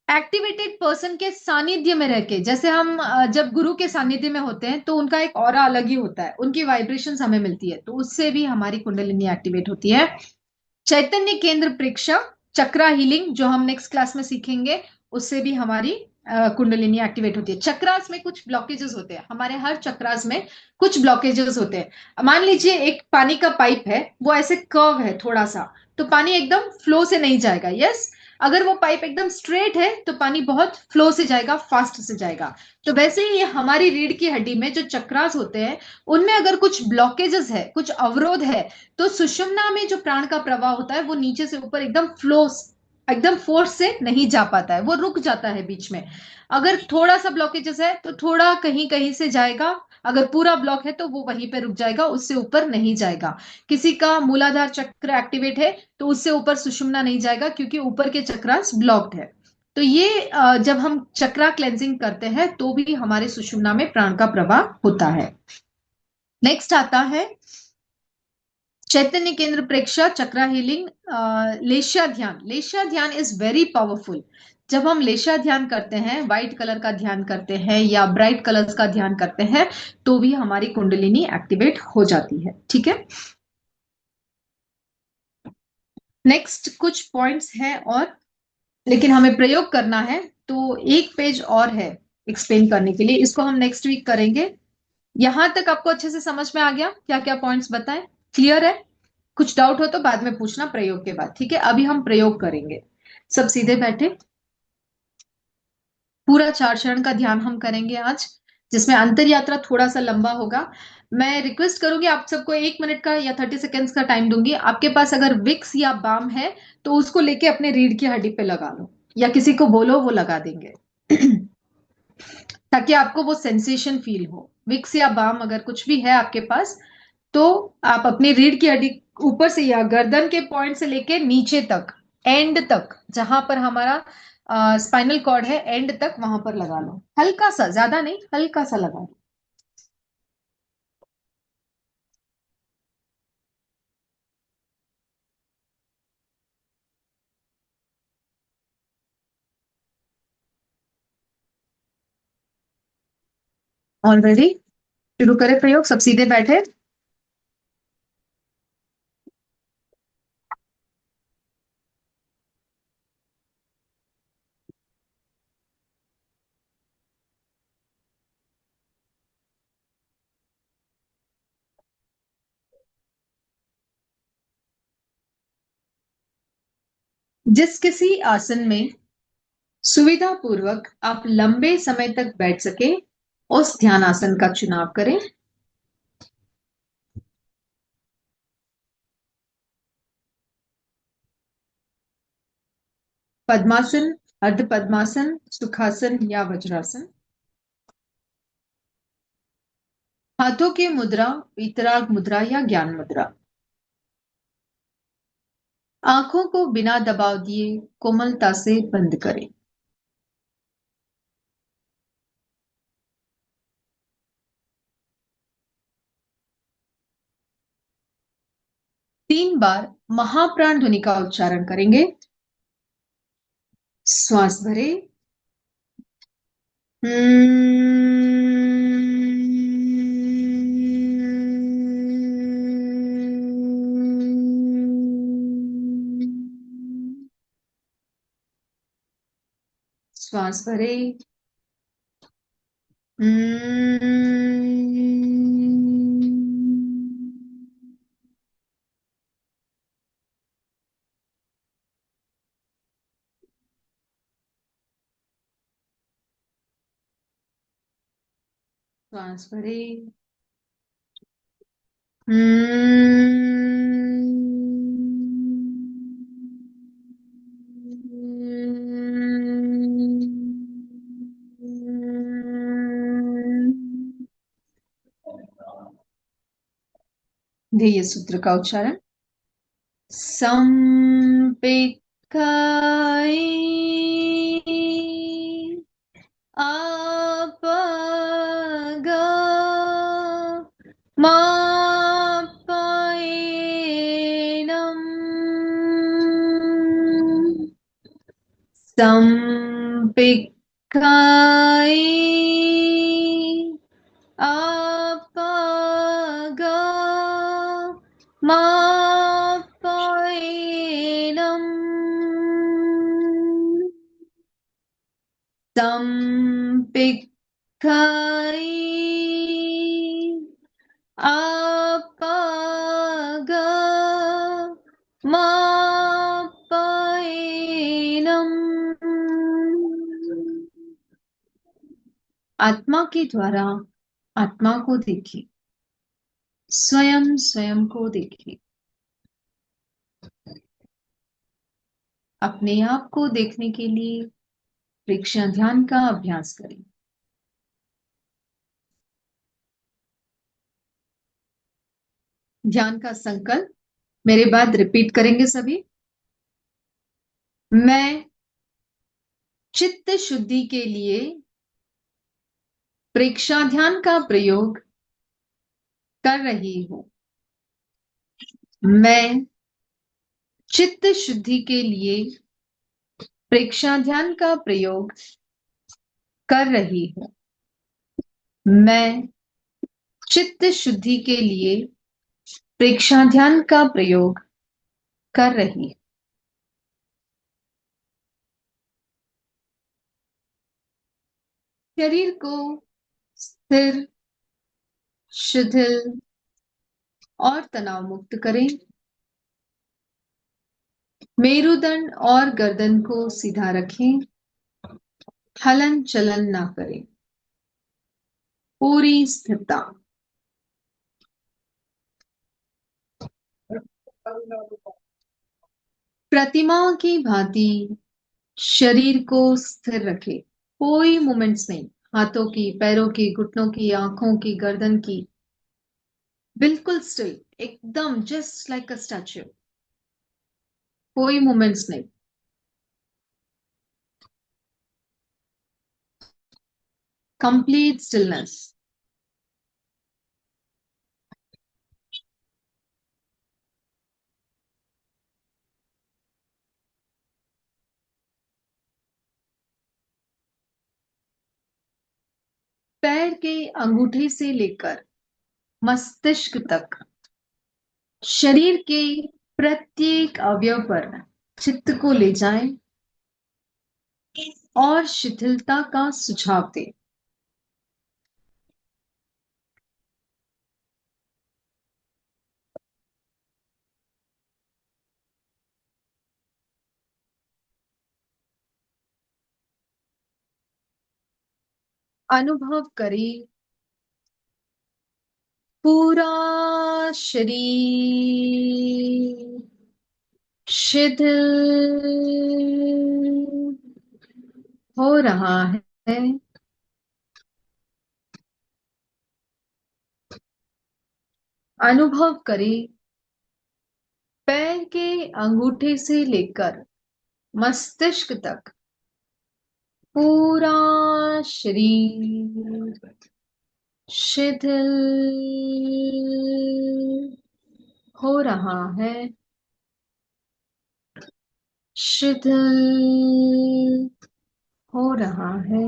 एक्टिवेटेड पर्सन के सानिध्य में रह के, जैसे हम जब गुरु के सानिध्य में होते हैं तो उनका एक ऑरा अलग ही होता है, उनकी वाइब्रेशंस हमें मिलती है, तो उससे भी हमारी कुंडलिनी एक्टिवेट होती है। चैतन्य केंद्र प्रेक्षा, चक्रा हीलिंग, जो हम नेक्स्ट क्लास में सीखेंगे, उससे भी हमारी कुंडलिनी एक्टिवेट होती है। चक्रास में कुछ ब्लॉकेजेस होते हैं, हमारे हर चक्रास में कुछ ब्लॉकेजेस होते हैं। मान लीजिए एक पानी का पाइप है, वो ऐसे कर्व है थोड़ा सा, तो पानी एकदम फ्लो से नहीं जाएगा। यस, अगर वो पाइप एकदम स्ट्रेट है तो पानी बहुत फ्लो से जाएगा, फास्ट से जाएगा। तो वैसे ही ये हमारी रीढ़ की हड्डी में जो चक्रास होते हैं उनमें अगर कुछ ब्लॉकेजेस है, कुछ अवरोध है, तो सुषुम्ना में जो प्राण का प्रवाह होता है वो नीचे से ऊपर एकदम फ्लो, एकदम फोर्स से नहीं जा पाता है, वो रुक जाता है बीच में। अगर थोड़ा सा ब्लॉकेजेस है तो थोड़ा कहीं कहीं से जाएगा, अगर पूरा ब्लॉक है तो वो वहीं पे रुक जाएगा, उससे ऊपर नहीं जाएगा। किसी का मूलाधार चक्र एक्टिवेट है तो उससे ऊपर सुषुम्ना नहीं जाएगा क्योंकि ऊपर के चक्रास ब्लॉक्ड है। तो ये जब हम चक्रा क्लेंजिंग करते हैं तो भी हमारे सुषुम्ना में प्राण का प्रवाह होता है। नेक्स्ट आता है चैतन्य केंद्र प्रेक्षा, चक्रा हीलिंग, लेशा ध्यान। लेशा ध्यान इज वेरी पावरफुल। जब हम लेशा ध्यान करते हैं, व्हाइट कलर का ध्यान करते हैं या ब्राइट कलर्स का ध्यान करते हैं तो भी हमारी कुंडलिनी एक्टिवेट हो जाती है, ठीक है। नेक्स्ट कुछ पॉइंट्स हैं और, लेकिन हमें प्रयोग करना है तो एक पेज और है एक्सप्लेन करने के लिए, इसको हम नेक्स्ट वीक करेंगे। यहां तक आपको अच्छे से समझ में आ गया क्या क्या पॉइंट्स बताएं? क्लियर है? कुछ डाउट हो तो बाद में पूछना प्रयोग के बाद, ठीक है। अभी हम प्रयोग करेंगे, सब सीधे बैठे। पूरा 4 चरण का ध्यान हम करेंगे आज, जिसमें अंतर यात्रा थोड़ा सा लंबा होगा। मैं रिक्वेस्ट करूंगी आप सबको 1 मिनट का या 30 सेकेंड्स का टाइम दूंगी। आपके पास अगर विक्स या बाम है तो उसको लेके अपने रीढ़ की हड्डी पे लगा लो, या किसी को बोलो वो लगा देंगे ताकि आपको वो सेंसेशन फील हो। विक्स या बाम अगर कुछ भी है आपके पास तो आप अपनी रीढ़ की हड्डी ऊपर से या गर्दन के पॉइंट से लेके नीचे तक, एंड तक, जहां पर हमारा स्पाइनल कॉर्ड है एंड तक, वहां पर लगा लो। हल्का सा, ज्यादा नहीं, हल्का सा लगा लो। ऑलरेडी शुरू करें प्रयोग। सब सीधे बैठे। जिस किसी आसन में सुविधा पूर्वक आप लंबे समय तक बैठ सके उस ध्यान आसन का चुनाव करें। पद्मासन, अर्ध पद्मासन, सुखासन या वज्रासन। हाथों की मुद्रा वीतराग मुद्रा या ज्ञान मुद्रा। आंखों को बिना दबाव दिए कोमलता से बंद करें। तीन बार महाप्राण ध्वनि का उच्चारण करेंगे। श्वास भरे। श्वास भरे। श्वास भरे। ध्येय सूत्र का उच्चारण। संपिक्खाई आपगा मापयेनम् संपिक्खाई आपगा मापयेनम् संपिक्खाई आपगा मापयेनम्। आत्मा के द्वारा आत्मा को देखिए, स्वयं स्वयं को देखिए। अपने आप को देखने के लिए प्रेक्षण ध्यान का अभ्यास करें। ध्यान का संकल्प मेरे बाद रिपीट करेंगे सभी। मैं चित्त शुद्धि के लिए प्रेक्षा ध्यान का प्रयोग कर रही हूं। मैं चित्त शुद्धि के लिए प्रेक्षा ध्यान का प्रयोग कर रही हूं। मैं चित्त शुद्धि के लिए प्रेक्षा ध्यान का प्रयोग कर रही हूं। शरीर को स्थिर, शिथिल और तनाव मुक्त करें। मेरुदंड और गर्दन को सीधा रखें। हलन चलन ना करें, पूरी स्थिरता। प्रतिमा की भांति शरीर को स्थिर रखे, कोई मूवमेंट्स नहीं, हाथों की, पैरों की, घुटनों की, आंखों की, गर्दन की, बिल्कुल स्टिल, एकदम जस्ट लाइक अ स्टैच्यू, कोई मूवमेंट्स नहीं। Complete stillness. पैर के अंगूठे से लेकर मस्तिष्क तक शरीर के प्रत्येक अवयव पर चित्त को ले जाएं और शिथिलता का सुझाव दें। अनुभव करें पूरा शरीर शिथिल हो रहा है। अनुभव करें पैर के अंगूठे से लेकर मस्तिष्क तक पूरा शरीर शिथिल हो रहा है, शिथिल हो रहा है।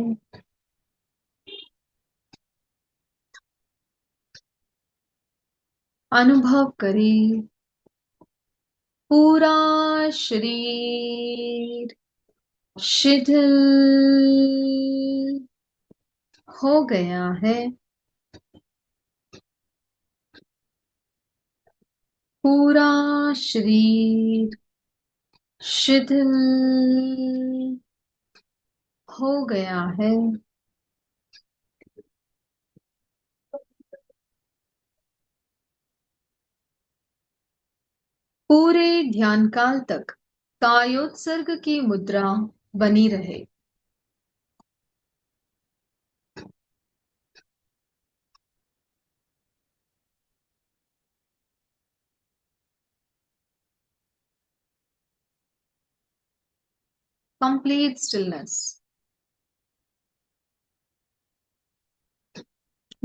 अनुभव करें पूरा शरीर शिथिल हो गया है, पूरा शरीर शिथिल हो गया है। पूरे ध्यान काल तक कायोत्सर्ग की मुद्रा बनी रहे। Complete stillness.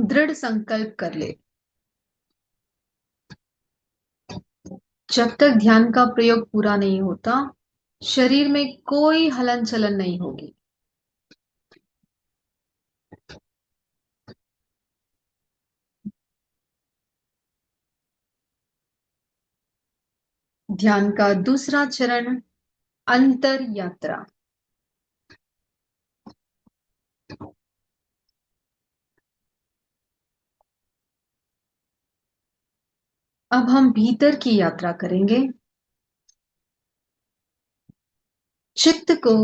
दृढ़ संकल्प कर ले, जब तक ध्यान का प्रयोग पूरा नहीं होता शरीर में कोई हलन चलन नहीं होगी। ध्यान का दूसरा चरण अंतर यात्रा। अब हम भीतर की यात्रा करेंगे। चित्त को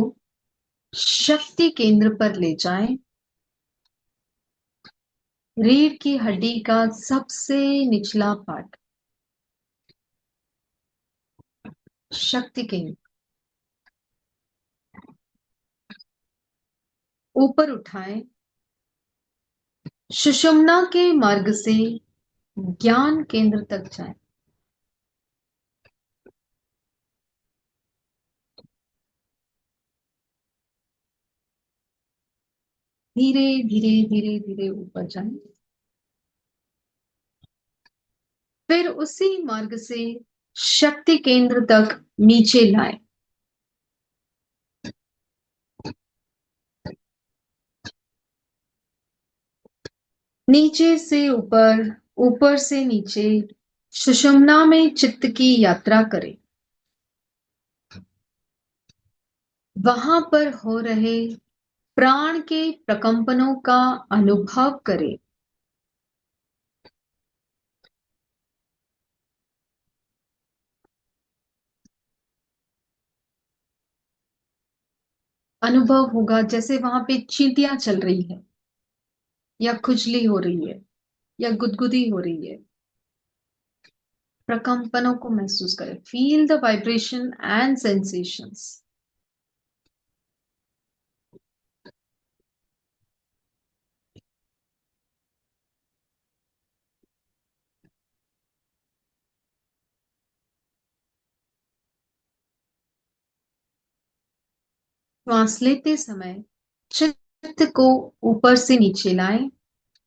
शक्ति केंद्र पर ले जाएं। रीढ़ की हड्डी का सबसे निचला पार्ट, शक्ति केंद्र, ऊपर उठाएं। सुषुम्ना के मार्ग से ज्ञान केंद्र तक जाएं। धीरे धीरे धीरे धीरे ऊपर जाएं। फिर उसी मार्ग से शक्ति केंद्र तक नीचे लाएं। नीचे से ऊपर, ऊपर से नीचे, सुषुम्ना में चित्त की यात्रा करें। वहां पर हो रहे प्राण के प्रकंपनों का अनुभव करें। अनुभव होगा जैसे वहां पे चींटियां चल रही है, या खुजली हो रही है, या गुदगुदी हो रही है। प्रकंपनों को महसूस करें, feel the vibration and sensations. श्वास लेते समय चित्त को ऊपर से नीचे लाएं,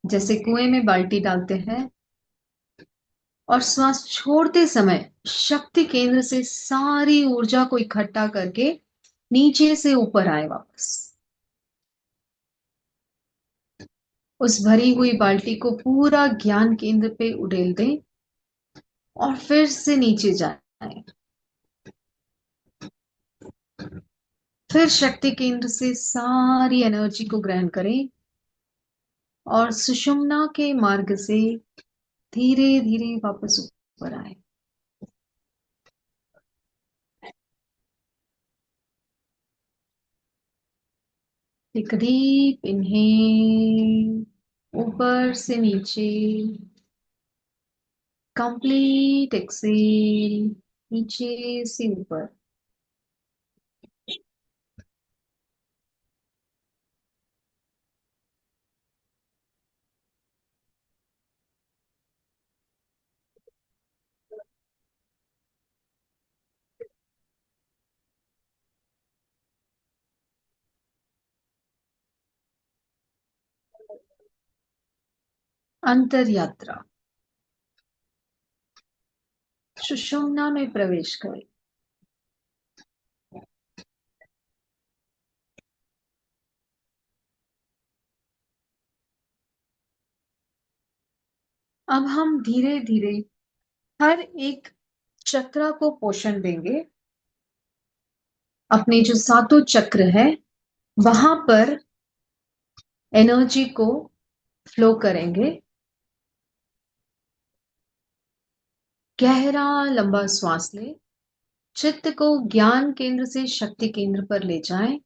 जैसे कुएं में बाल्टी डालते हैं। और श्वास छोड़ते समय शक्ति केंद्र से सारी ऊर्जा को इकट्ठा करके नीचे से ऊपर आए वापस। उस भरी हुई बाल्टी को पूरा ज्ञान केंद्र पे उड़ेल दें और फिर से नीचे जाएं। फिर शक्ति केंद्र से सारी एनर्जी को ग्रहण करें और सुषुम्ना के मार्ग से धीरे धीरे वापस ऊपर आए। एक डीप इनहेल, ऊपर से नीचे, कंप्लीट एक्सेल, नीचे से ऊपर। अंतर यात्रा, सुषुम्ना में प्रवेश करें। अब हम धीरे धीरे हर एक चक्र को पोषण देंगे। अपने जो सातों चक्र है वहां पर एनर्जी को फ्लो करेंगे। गहरा लंबा श्वास ले, चित्त को ज्ञान केंद्र से शक्ति केंद्र पर ले जाएं।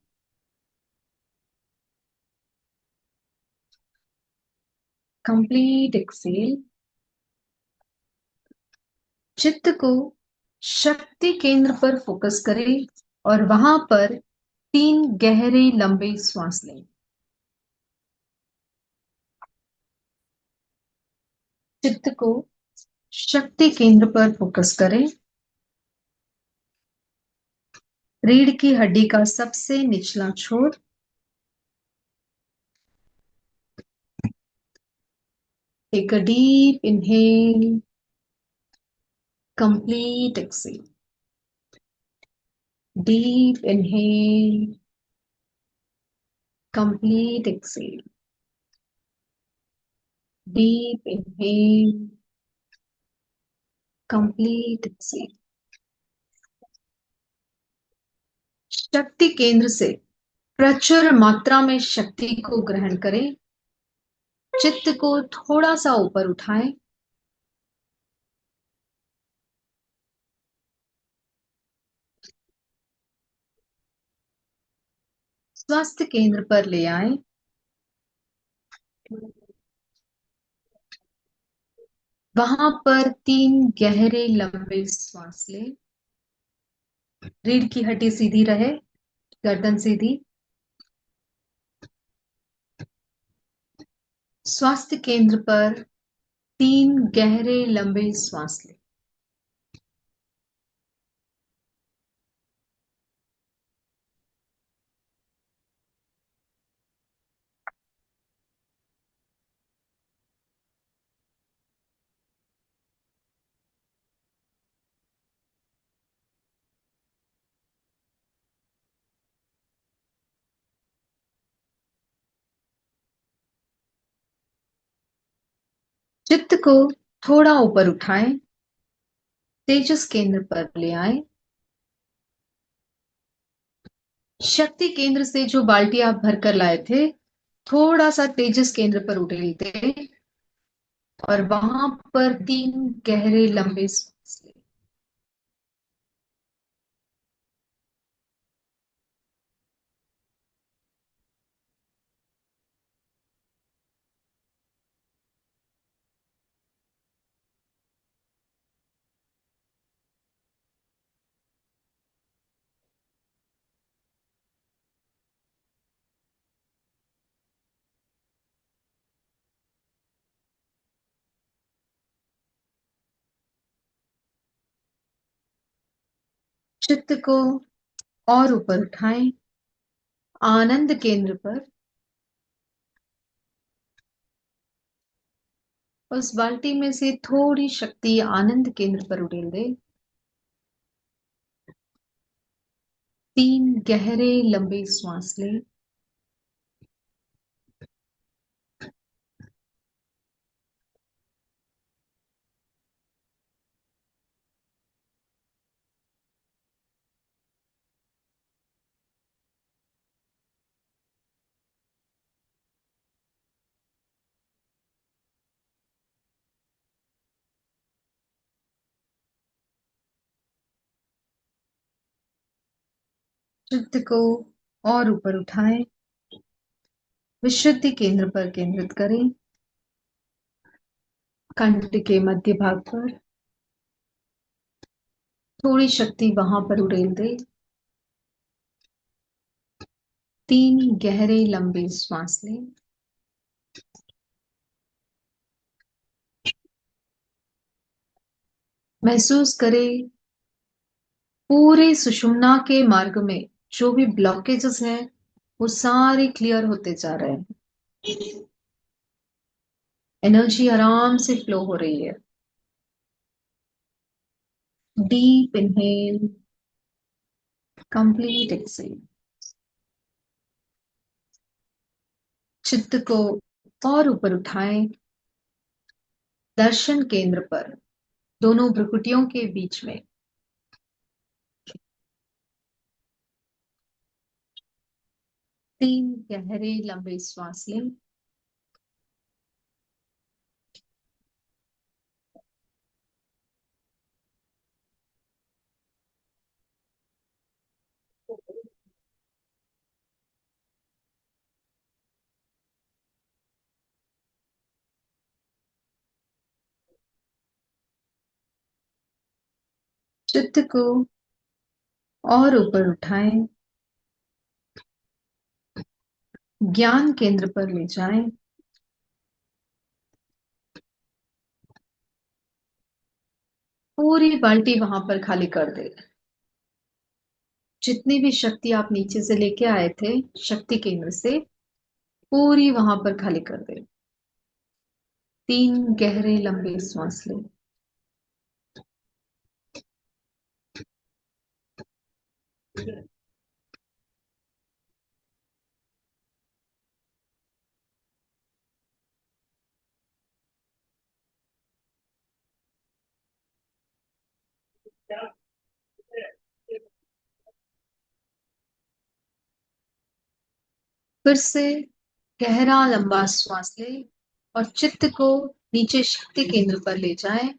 कंप्लीट एक्सेल, चित्त को शक्ति केंद्र पर फोकस करें और वहां पर 3 गहरे लंबे श्वास लें। चित्त को शक्ति केंद्र पर फोकस करें। रीढ़ की हड्डी का सबसे निचला छोर, take a deep inhale, complete exhale, deep inhale, complete exhale, deep inhale, complete exhale. शक्ति केंद्र से प्रचुर मात्रा में शक्ति को ग्रहण करें। चित्त को थोड़ा सा ऊपर उठाएं। स्वास्थ्य केंद्र पर ले आए। वहां पर 3 गहरे लंबे श्वास लें। रीढ़ की हड्डी सीधी रहे, गर्दन सीधी। स्वास्थ्य केंद्र पर 3 गहरे लंबे श्वास लें। चित्त को थोड़ा ऊपर उठाएं, तेजस केंद्र पर ले आए। शक्ति केंद्र से जो बाल्टी आप भरकर लाए थे, थोड़ा सा तेजस केंद्र पर उड़ेल दें और वहां पर 3 गहरे लंबे सांस लें। चित्त को और ऊपर उठाएं, आनंद केंद्र पर। उस बाल्टी में से थोड़ी शक्ति आनंद केंद्र पर उड़ेल दे। 3 गहरे लंबे श्वास लें। चित्त को और ऊपर उठाएं, विशुद्धि केंद्र पर केंद्रित करें, कंठ के मध्य भाग पर। थोड़ी शक्ति वहां पर उड़ेल दे। 3 गहरे लंबे श्वास लें। महसूस करें पूरे सुषुम्ना के मार्ग में जो भी ब्लॉकेजेस हैं वो सारे क्लियर होते जा रहे हैं। एनर्जी आराम से फ्लो हो रही है। Deep inhale, complete exhale. चित्त को और ऊपर उठाएं, दर्शन केंद्र पर, दोनों भ्रुकुटियों के बीच में। 3 गहरे लंबे श्वास लें। चित्त को और ऊपर उठाएं, ज्ञान केंद्र पर ले जाएं। पूरी बाल्टी वहां पर खाली कर दे। जितनी भी शक्ति आप नीचे से लेके आए थे शक्ति केंद्र से, पूरी वहां पर खाली कर दे। 3 गहरे लंबे श्वास लें। फिर से गहरा लंबा श्वास लें और चित्त को नीचे शक्ति केंद्र पर ले जाएं।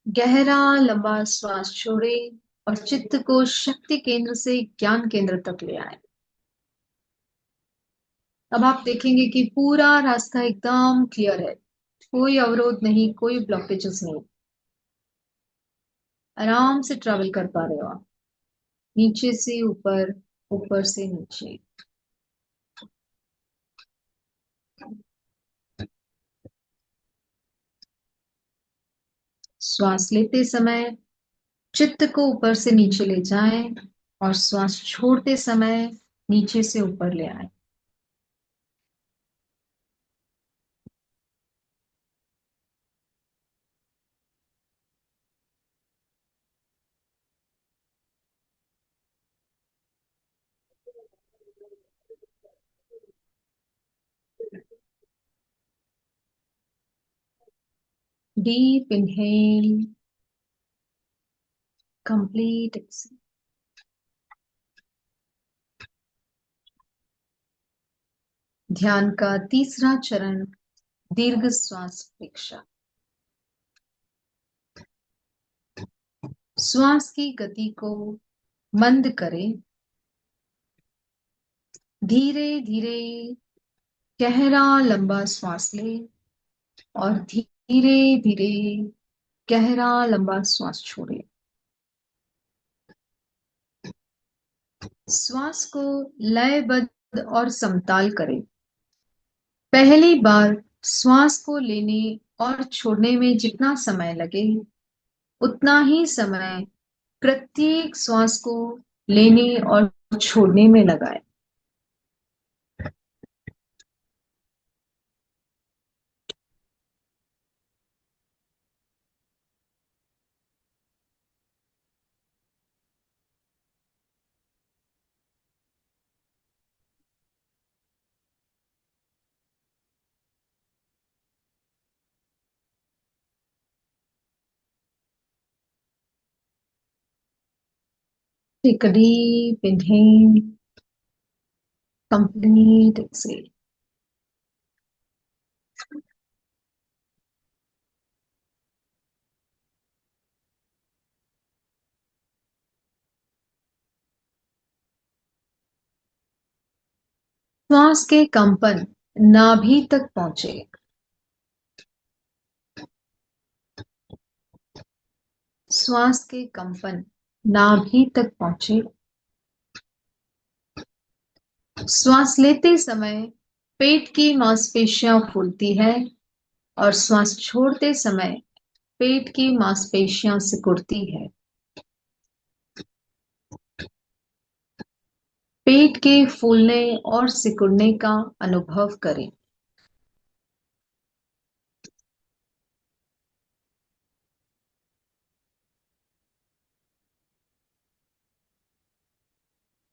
गहरा लंबा श्वास छोड़ें और चित्त को शक्ति केंद्र से ज्ञान केंद्र तक ले आए। अब आप देखेंगे कि पूरा रास्ता एकदम क्लियर है, कोई अवरोध नहीं, कोई ब्लॉकेजेस नहीं। आराम से ट्रैवल कर पा रहे हो आप, नीचे से ऊपर, ऊपर से नीचे। श्वास लेते समय चित्त को ऊपर से नीचे ले जाएं और श्वास छोड़ते समय नीचे से ऊपर ले आए। Deep inhale, complete exhale. ध्यान का तीसरा चरण, दीर्घ श्वास परीक्षा। श्वास की गति को मंद करें। धीरे धीरे गहरा लंबा श्वास लें और धीरे धीरे गहरा लंबा श्वास छोड़ें। श्वास को लयबद्ध और समताल करें। पहली बार श्वास को लेने और छोड़ने में जितना समय लगे उतना ही समय प्रत्येक श्वास को लेने और छोड़ने में लगाए। Take a deep inhale, complete exhale. श्वास के कंपन नाभि तक पहुंचे। श्वास के कंपन नाभि तक पहुंचे। श्वास लेते समय पेट की मांसपेशियां फूलती है और श्वास छोड़ते समय पेट की मांसपेशियां सिकुड़ती है। पेट के फूलने और सिकुड़ने का अनुभव करें।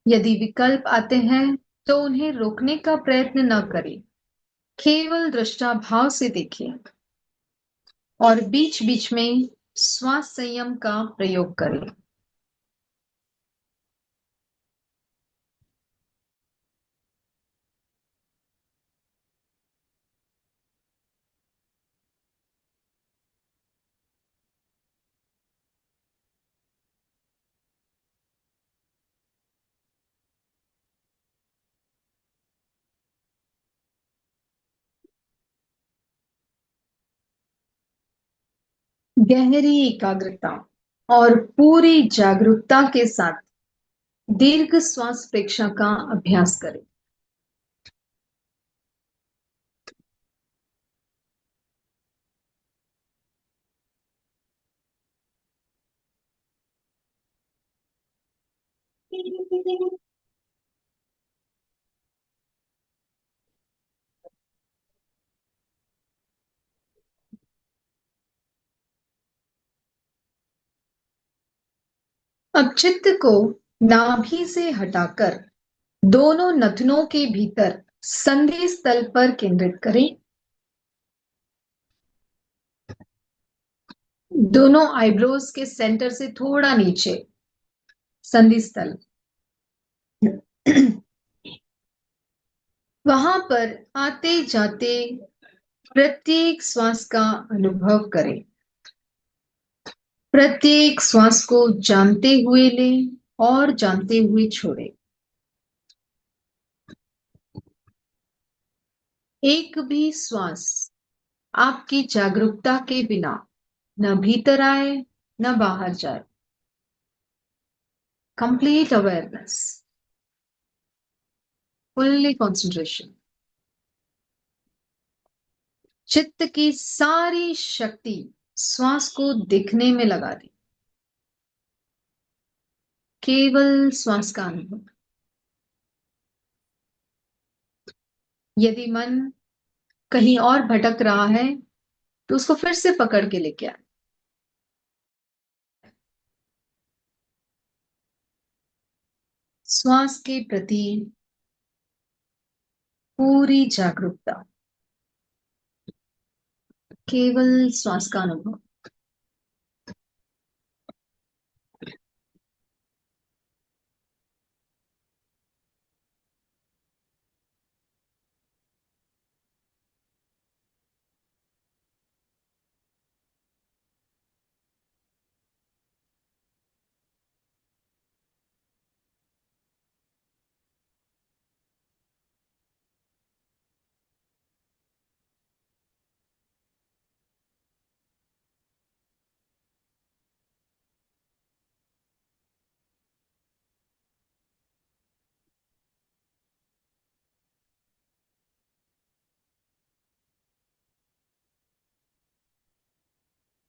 यदि विकल्प आते हैं तो उन्हें रोकने का प्रयत्न न करें, केवल दृष्टाभाव से देखें और बीच बीच में श्वास संयम का प्रयोग करें। गहरी एकाग्रता और पूरी जागरूकता के साथ दीर्घ श्वास प्रेक्षा का अभ्यास करें। अब चित्त को नाभि से हटाकर दोनों नथनों के भीतर संधि स्थल पर केंद्रित करें। दोनों आईब्रोज के सेंटर से थोड़ा नीचे संधि स्थल। वहां पर आते जाते प्रत्येक श्वास का अनुभव करें। प्रत्येक श्वास को जानते हुए लें और जानते हुए छोड़ें। एक भी श्वास आपकी जागरूकता के बिना न भीतर आए न बाहर जाए। Complete awareness, fully concentration. चित्त की सारी शक्ति श्वास को दिखने में लगा दी। केवल श्वास का अनुभव। यदि मन कहीं और भटक रहा है तो उसको फिर से पकड़ के लेके आए। श्वास के प्रति पूरी जागरूकता, केवल श्वास का अनुभव।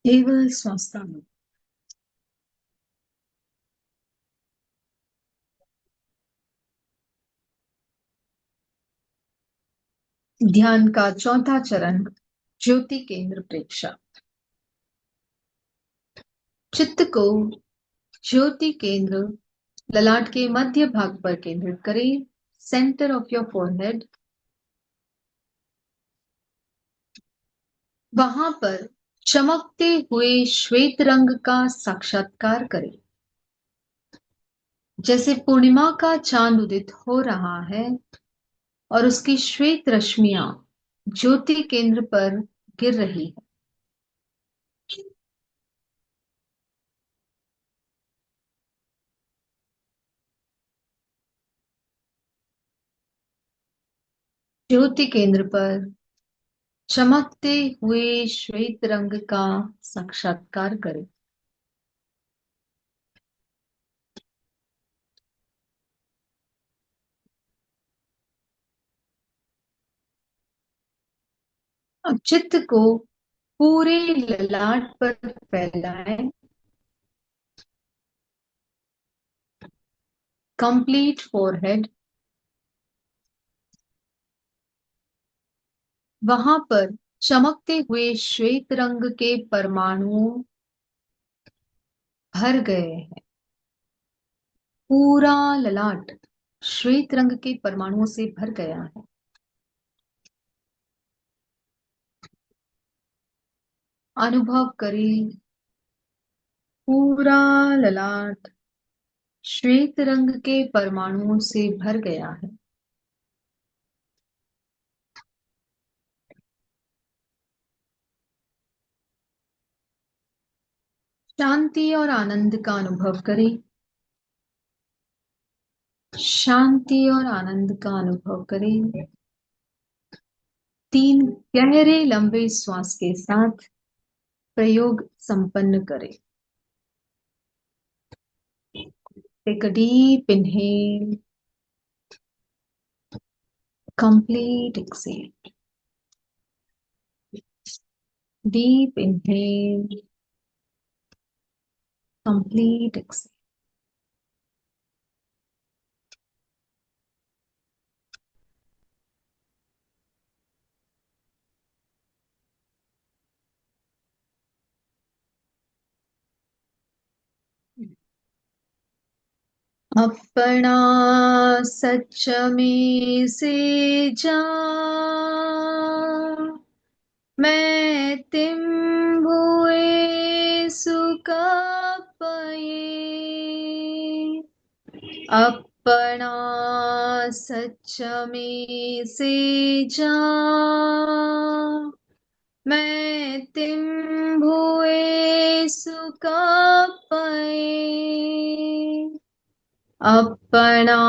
केवल स्वास्थ्य। ध्यान का चौथा चरण, ज्योति केंद्र प्रेक्षा। चित्त को ज्योति केंद्र ललाट के मध्य भाग पर केंद्रित करें, सेंटर ऑफ योर फोरहेड। वहां पर चमकते हुए श्वेत रंग का साक्षात्कार करें, जैसे पूर्णिमा का चांद उदित हो रहा है और उसकी श्वेत रश्मियां ज्योति केंद्र पर गिर रही है। ज्योति केंद्र पर चमकते हुए श्वेत रंग का साक्षात्कार करें। अब चित्त को पूरे ललाट पर फैलाएं, कंप्लीट फोरहेड। वहां पर चमकते हुए श्वेत रंग के परमाणुओं भर गए हैं। पूरा ललाट श्वेत रंग के परमाणुओं से भर गया है। अनुभव करें, पूरा ललाट श्वेत रंग के परमाणुओं से भर गया है। शांति और आनंद का अनुभव करें। शांति और आनंद का अनुभव करें। 3 गहरे लंबे श्वास के साथ प्रयोग संपन्न करें। Take a deep inhale, complete exhale. Deep inhale, complete exhale. अपना सच में से जा, मैं तिम हुए सुकपये। अपना सच में से जा, मैं तिम हुए सुकपये। अपना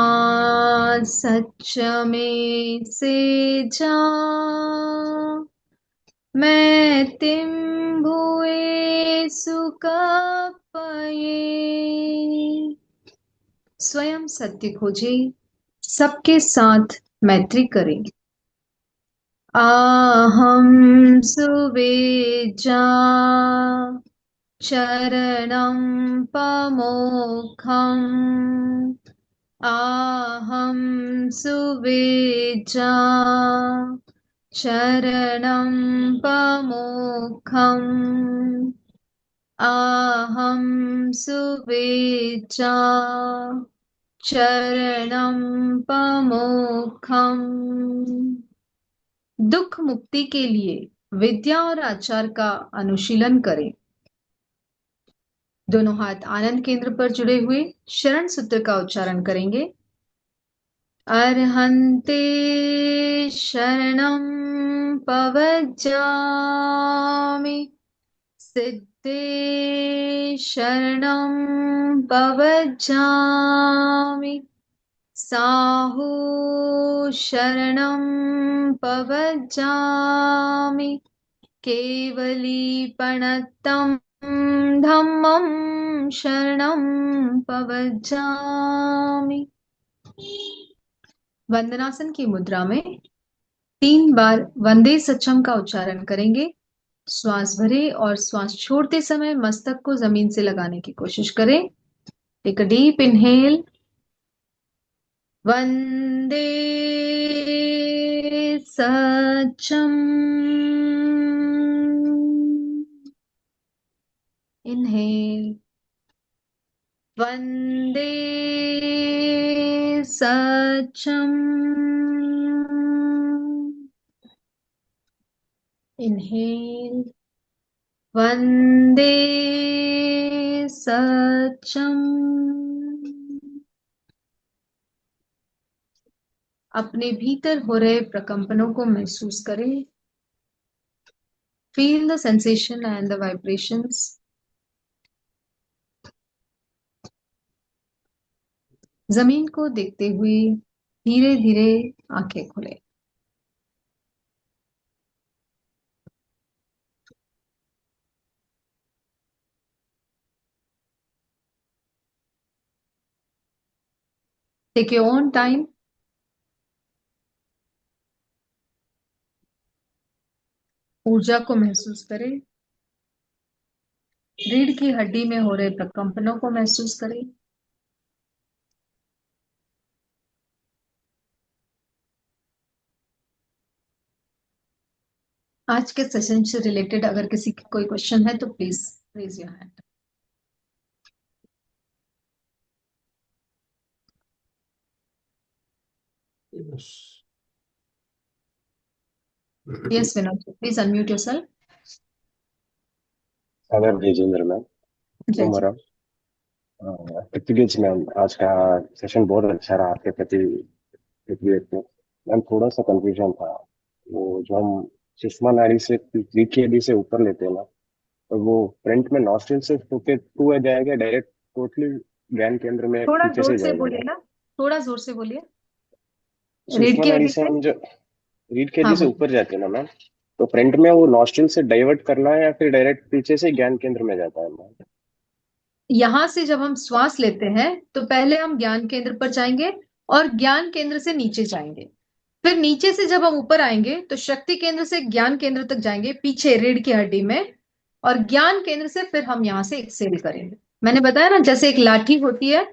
सच में से जा, मैं तिम हुए सुकपये। स्वयं सत्य खोजे, सबके साथ मैत्री करें। आहम सुवेजा चरणं पमोखम। आहम सुवेजा चरणं पमोखम। आहम सुवेजा चरणं पमोखम। दुख मुक्ति के लिए विद्या और आचार का अनुशीलन करें। दोनों हाथ आनंद केंद्र पर जुड़े हुए शरण सूत्र का उच्चारण करेंगे। अर्हन्ते शरणं पवज्जामि, सिद्धे शरणं पवज्जामि, साहु शरणं पवज्जामि, केवलीपणतं धम्मं शरणं पवज्जामि। वंदनासन की मुद्रा में 3 बार वंदे सचम का उच्चारण करेंगे। श्वास भरे और श्वास छोड़ते समय मस्तक को जमीन से लगाने की कोशिश करें। Take a deep inhale. वंदे सचम। इनहेल। वंदे सचम। इनहेल। वंदे सचम। अपने भीतर हो रहे प्रकंपनों को महसूस करें। Feel the sensation and the vibrations. जमीन को देखते हुए धीरे धीरे आंखें खोलें। Take your own time. ऊर्जा को महसूस करें। रीढ़ की हड्डी में हो रहे प्रकंपनों को महसूस करें। आज के सेशन से रिलेटेड अगर किसी की कोई क्वेश्चन है तो please raise your hand. Yes. Yes Vinod, please unmute yourself. आदर विजेंद्र मैम, जय जी। उमरा पृथ्वीज मैम, आज का सेशन बहुत अच्छा रहा आपके प्रति। पृथ्वीज में मैम थोड़ा सा कंफ्यूजन था। वो जो हम सुषमा नाड़ी से रीढ़ की हड्डी से ऊपर लेते हैं ना, तो वो फ्रंट में नॉस्ट्रिल से होके टू जाएगा डायरेक्ट, टोटली ज्ञान केंद्र में थोड़ा पीछे जोर से से जाएगा बोलिए मैम। ना, थोड़ा जोर से बोलिए। रीढ़ सुषमा की नाड़ी हड्डी से से। हम जो रीढ़ की हाँ हड्डी से बोलिए। ऊपर जाते हैं ना मैम, तो फ्रंट में वो नॉस्ट्रिल से डाइवर्ट करना है या फिर डायरेक्ट पीछे से ज्ञान केंद्र में जाता है मैम? यहां से जब हम श्वास लेते हैं तो पहले हम ज्ञान केंद्र पर जाएंगे और ज्ञान केंद्र से नीचे जाएंगे। फिर नीचे से जब हम ऊपर आएंगे तो शक्ति केंद्र से ज्ञान केंद्र तक जाएंगे पीछे रीढ़ की हड्डी में, और ज्ञान केंद्र से फिर हम यहां से एक्सेल करेंगे। मैंने बताया ना, जैसे एक लाठी होती है,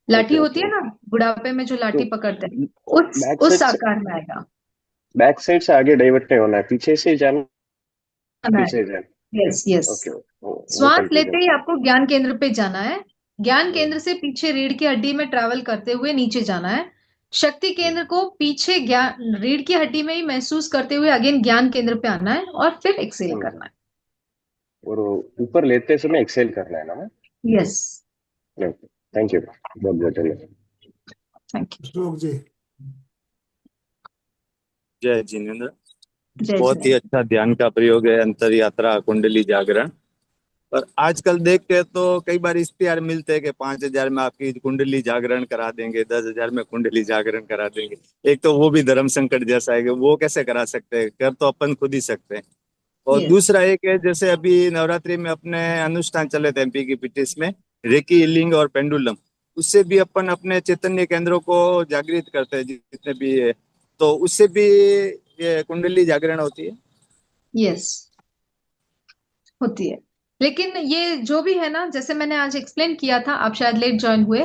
लाठी ओके होती ओके है ना, ओके। बुढ़ापे में जो तो लाठी पकड़ते हैं, उस बैक उस साइड आकार में आएगा। बैक साइड से आगे डाइवर्ट नहीं होना है, पीछे से जाना, पीछे जाना। Yes yes. ओके, वो श्वास लेते कंफ्यूजन ही था। आपको ज्ञान केंद्र पे जाना है। ज्ञान हम्म, केंद्र से पीछे रीढ़ की हड्डी में ट्रैवल करते हुए नीचे जाना है। शक्ति केंद्र हम्म, को पीछे ज्ञान रीढ़ की हड्डी में ही महसूस करते हुए अगेन ज्ञान केंद्र पे आना है और फिर एक्सेल हम्म। करना है। और वो ऊपर लेते समय एक्सेल करना है ना? यस। थैंक यू, बहुत बहुत धन्यवाद। थैंक अशोक जी। जय जिनेन्द्र। यू। जय बहुत ही जिनेन्द्र। अच्छा ध्यान का प्रयोग है, अंतर यात्रा कुंडली जागरण। पर आजकल देखते हैं तो कई बार इश्तिहार मिलते हैं कि 5,000 में आपकी कुंडली जागरण करा देंगे, 10,000 में कुंडली जागरण करा देंगे। एक तो वो भी धर्म संकट जैसा है कि वो कैसे करा सकते हैं, कर तो अपन खुद ही सकते हैं। और यस दूसरा एक है, जैसे अभी नवरात्रि में अपने अनुष्ठान चले थे एमपी की पीटीएस में, रेकी हीलिंग और पेंडुलम, उससे भी अपन अपने चैतन्य केंद्रों को जागृत करते हैं जितने भी है, तो उससे भी ये कुंडली जागरण होती है। यस होती है। लेकिन ये जो भी है ना, जैसे मैंने आज एक्सप्लेन किया था, आप शायद लेट ज्वाइन हुए,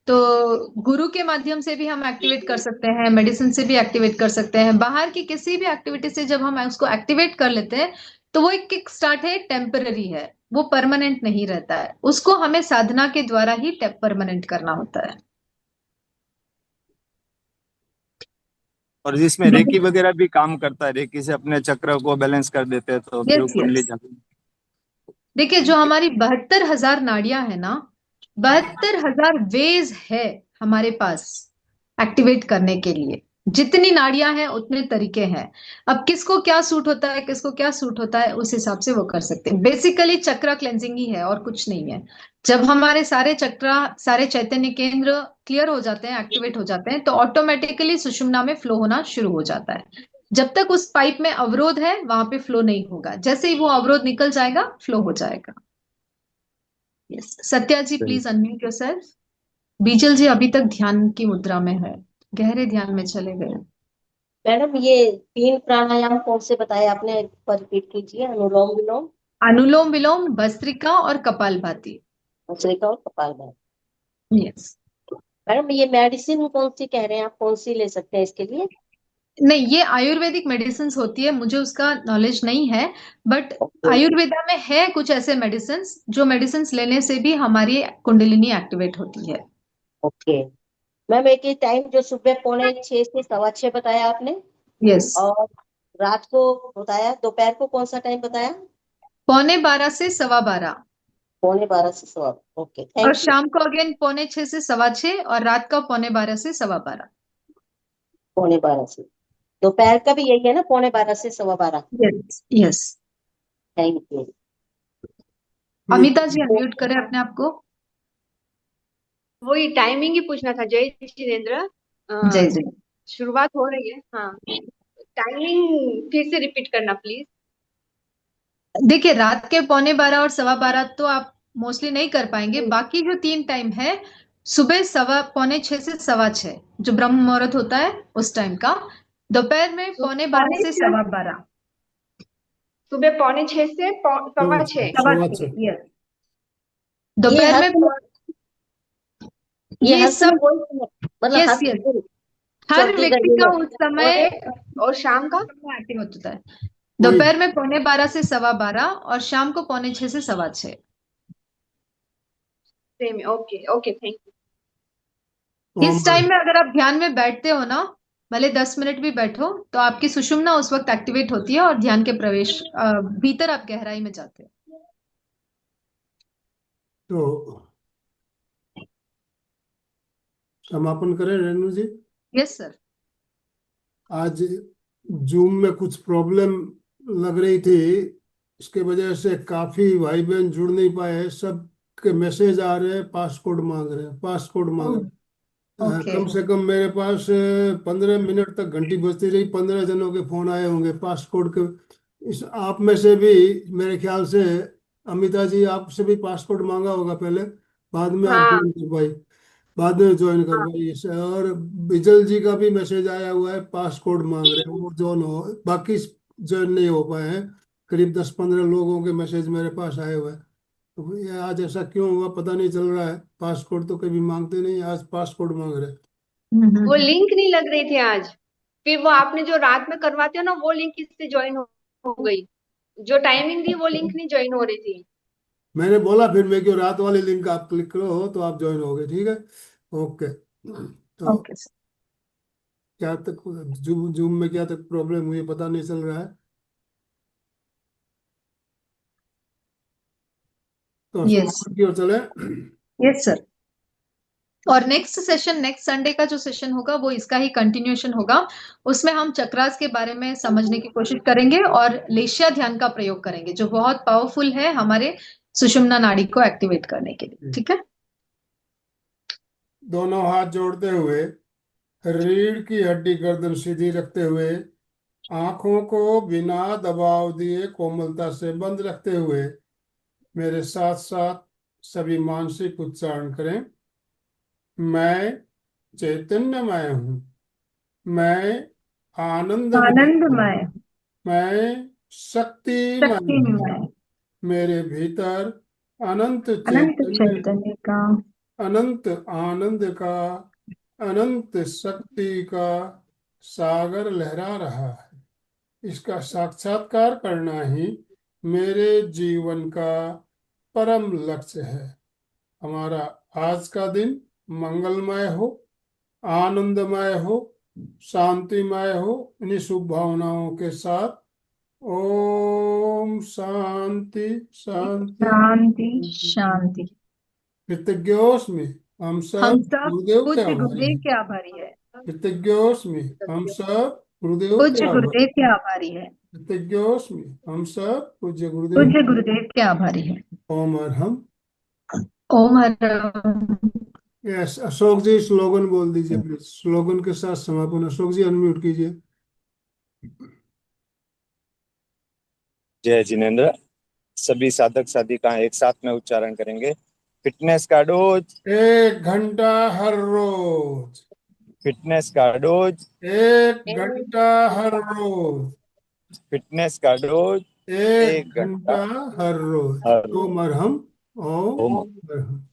तो गुरु के माध्यम से भी हम एक्टिवेट कर सकते हैं, मेडिसिन से भी एक्टिवेट कर सकते हैं, बाहर की किसी भी एक्टिविटी से जब हम उसको एक्टिवेट कर लेते हैं तो वो एक किक स्टार्ट है, टेम्पररी है, वो परमानेंट नहीं रहता है। उसको हमें साधना के द्वारा ही परमानेंट करना होता है। और जिसमें रेकी वगैरह भी काम करता है, रेकी से अपने चक्र को बैलेंस कर देते हैं, तो फिर वो यस कुंडली यस। जागरण। देखिए, जो हमारी 72,000 नाड़ियां है ना, 72,000 वेज है हमारे पास एक्टिवेट करने के लिए। जितनी नाड़ियां हैं उतने तरीके हैं। अब किसको क्या सूट होता है, किसको क्या सूट होता है, उस हिसाब से वो कर सकते हैं। बेसिकली चक्रा क्लेंजिंग ही है और कुछ नहीं है। जब हमारे सारे चक्रा, सारे चैतन्य केंद्र क्लियर हो जाते हैं, एक्टिवेट हो जाते हैं, तो ऑटोमेटिकली सुषुम्ना में फ्लो होना शुरू हो जाता है। जब तक उस पाइप में अवरोध है वहां पे फ्लो नहीं होगा, जैसे ही वो अवरोध निकल जाएगा फ्लो हो जाएगा। Yes. Satya ji please unmute yourself. Bijal ji अभी तक ध्यान की मुद्रा में है, गहरे ध्यान में चले गए। मैडम ये 3 प्राणायाम कौन से बताए आपने, एक बार रिपीट कीजिए। अनुलोम विलोम, अनुलोम विलोम, भस्त्रिका और कपालभाति। भस्त्रिका और कपालभाति। यस। मैडम ये मेडिसिन कौन सी कह रहे हैं आप, कौन सी ले सकते हैं इसके लिए? नहीं, ये आयुर्वेदिक मेडिसिन होती है, मुझे उसका नॉलेज नहीं है, बट ओके आयुर्वेदा में है कुछ ऐसे मेडिसिन जो मेडिसिन लेने से भी हमारी कुंडलिनी एक्टिवेट होती है। ओके। मैम एक ही टाइम जो सुबह 5:45 से 6:15 बताया आपने, यस। और रात को बताया, दोपहर को कौन सा टाइम बताया? 11:15 से 12:15। 12:45 से 6:15। ओके, और थैंक यू। शाम को अगेन 6:45 से 6:15 और रात का 11:15 से 12:15। 12:45 से दोपहर का भी यही है ना, 12:45 से 12:15? Yes yes. Thank you. Amita ji unmute करें अपने आप को। वही टाइमिंग ही पूछना था। जय जिनेन्द्र, जय जय। शुरुआत हो रही है। हाँ, टाइमिंग फिर से रिपीट करना प्लीज। देखिए, रात के 11:15 और 12:15 तो आप मोस्टली नहीं कर पाएंगे। बाकी जो 3 टाइम है, सुबह 5:45 से 6:15 जो ब्रह्म मुहूर्त होता है उस टाइम का, दोपहर में 11:45 से 12:15। सुबह 5:45 से 6:15। 6:15 यस। ये दोपहर हर में ये ये हर सब मतलब यस हर यस, हर 24 व्यक्ति घंटे का में। उस समय और शाम का एक्टिव होता है। दोपहर में 11:45 से 12:15 और शाम को 5:45 से 6:15। Same. Okay okay, thank you. इस टाइम में अगर आप ध्यान में बैठते हो ना, भले 10 मिनट भी बैठो, तो आपकी सुषुम्ना उस वक्त एक्टिवेट होती है और ध्यान के प्रवेश भीतर आप गहराई में जाते हो। तो समापन करें रेणु जी। Yes sir. आज जूम में कुछ प्रॉब्लम लग रही थी, इसके वजह से काफी भाई बहन जुड़ नहीं पाए। सब के मैसेज आ रहे हैं, पासकोड मांग रहे हैं, पासकोड मांग रहे हैं। ओके। कम से कम मेरे पास 15 मिनट तक घंटी बजती रही, 15 जनों के फोन आए होंगे पासकोड के। इस आप में से भी मेरे ख्याल से अमिता जी, आपसे भी पासकोड मांगा होगा पहले, बाद में आप हाँ ज्वाइन कर पाई, बाद में ज्वाइन कर हाँ, पाई। और बिजल जी का भी मैसेज आया हुआ है, पासकोड मांग रहे हैं, वो ज्वाइन हो, बाकी ज्वाइन नहीं हो पाए हैं। करीब 10-15 लोगों के मैसेज मेरे पास आए हुए हैं। तो ये आज ऐसा क्यों हुआ पता नहीं चल रहा है। पासकोड तो कभी मांगते नहीं, आज पासकोड मांग रहे हैं। वो लिंक नहीं लग रही थी आज। फिर वो आपने जो रात में करवाते हो ना, वो लिंक इससे ज्वाइन हो गई। जो टाइमिंग दी वो लिंक नहीं ज्वाइन हो रही थी। मैंने बोला फिर मैं, क्यों रात वाले लिंक आप क्लिक करो तो आप ज्वाइन हो गए, ठीक है। ओके। तो ओके सर। क्या तक जूम जूम में क्या तक प्रॉब्लम हुई पता नहीं चल रहा है। तो यस समाप्ति की ओर चले। Yes sir. और नेक्स्ट सेशन, नेक्स्ट संडे का जो सेशन होगा वो इसका ही कंटिन्यूएशन होगा। उसमें हम चक्रास के बारे में समझने की कोशिश करेंगे और लेशिया ध्यान का प्रयोग करेंगे, जो बहुत पावरफुल है हमारे सुषुम्ना नाड़ी को एक्टिवेट करने के लिए। ठीक है। दोनों हाथ जोड़ते हुए, रीढ़ की हड्डी गर्दन सीधी रखते हुए, आंखों को बिना दबाव दिए कोमलता से बंद रखते हुए मेरे साथ साथ सभी मानसिक उच्चारण करें। मैं चैतन्यमय हूँ, मैं आनंदमय हूँ, आनंदमय, मैं शक्तिमय हूँ। शक्तिमय, मेरे भीतर अनंत अनंत चैतन्य, चैतन्य का, अनंत आनंद का, अनंत शक्ति का सागर लहरा रहा है। इसका साक्षात्कार करना ही मेरे जीवन का परम लक्ष्य है। हमारा आज का दिन मंगलमय हो, आनंदमय हो, शांतिमय हो। इन्हीं शुभ भावनाओं के साथ ओम शांति शांति शांति शांति। कृतज्ञोस्मि, हम हम सब सब गुरुदेव के पूज्य आभारी गुरुदेव हैं। के आभारी है। कृतज्ञोस्मि, हम सब गुरुदेव के पूज्य आभारी। गुरुदेव के आभारी है। कृतज्ञोस्मि, हम सब पूज्य गुरुदेव। पूज्य गुरुदेव के आभारी है। ओम अरहम। ओम हर। यस, अशोक जी स्लोगन बोल दीजिए प्लीज। स्लोगन के साथ समापन। अशोक जी अनम्यूट कीजिए। जय जिनेन्द्र। सभी साधक साधिका एक साथ में उच्चारण करेंगे। फिटनेस का डोज 1 घंटा हर रोज। फिटनेस का डोज 1 घंटा हर रोज, फिटनेस का डोज 1 घंटा हर रोज। हर तो मरहम और रोज। मरहम।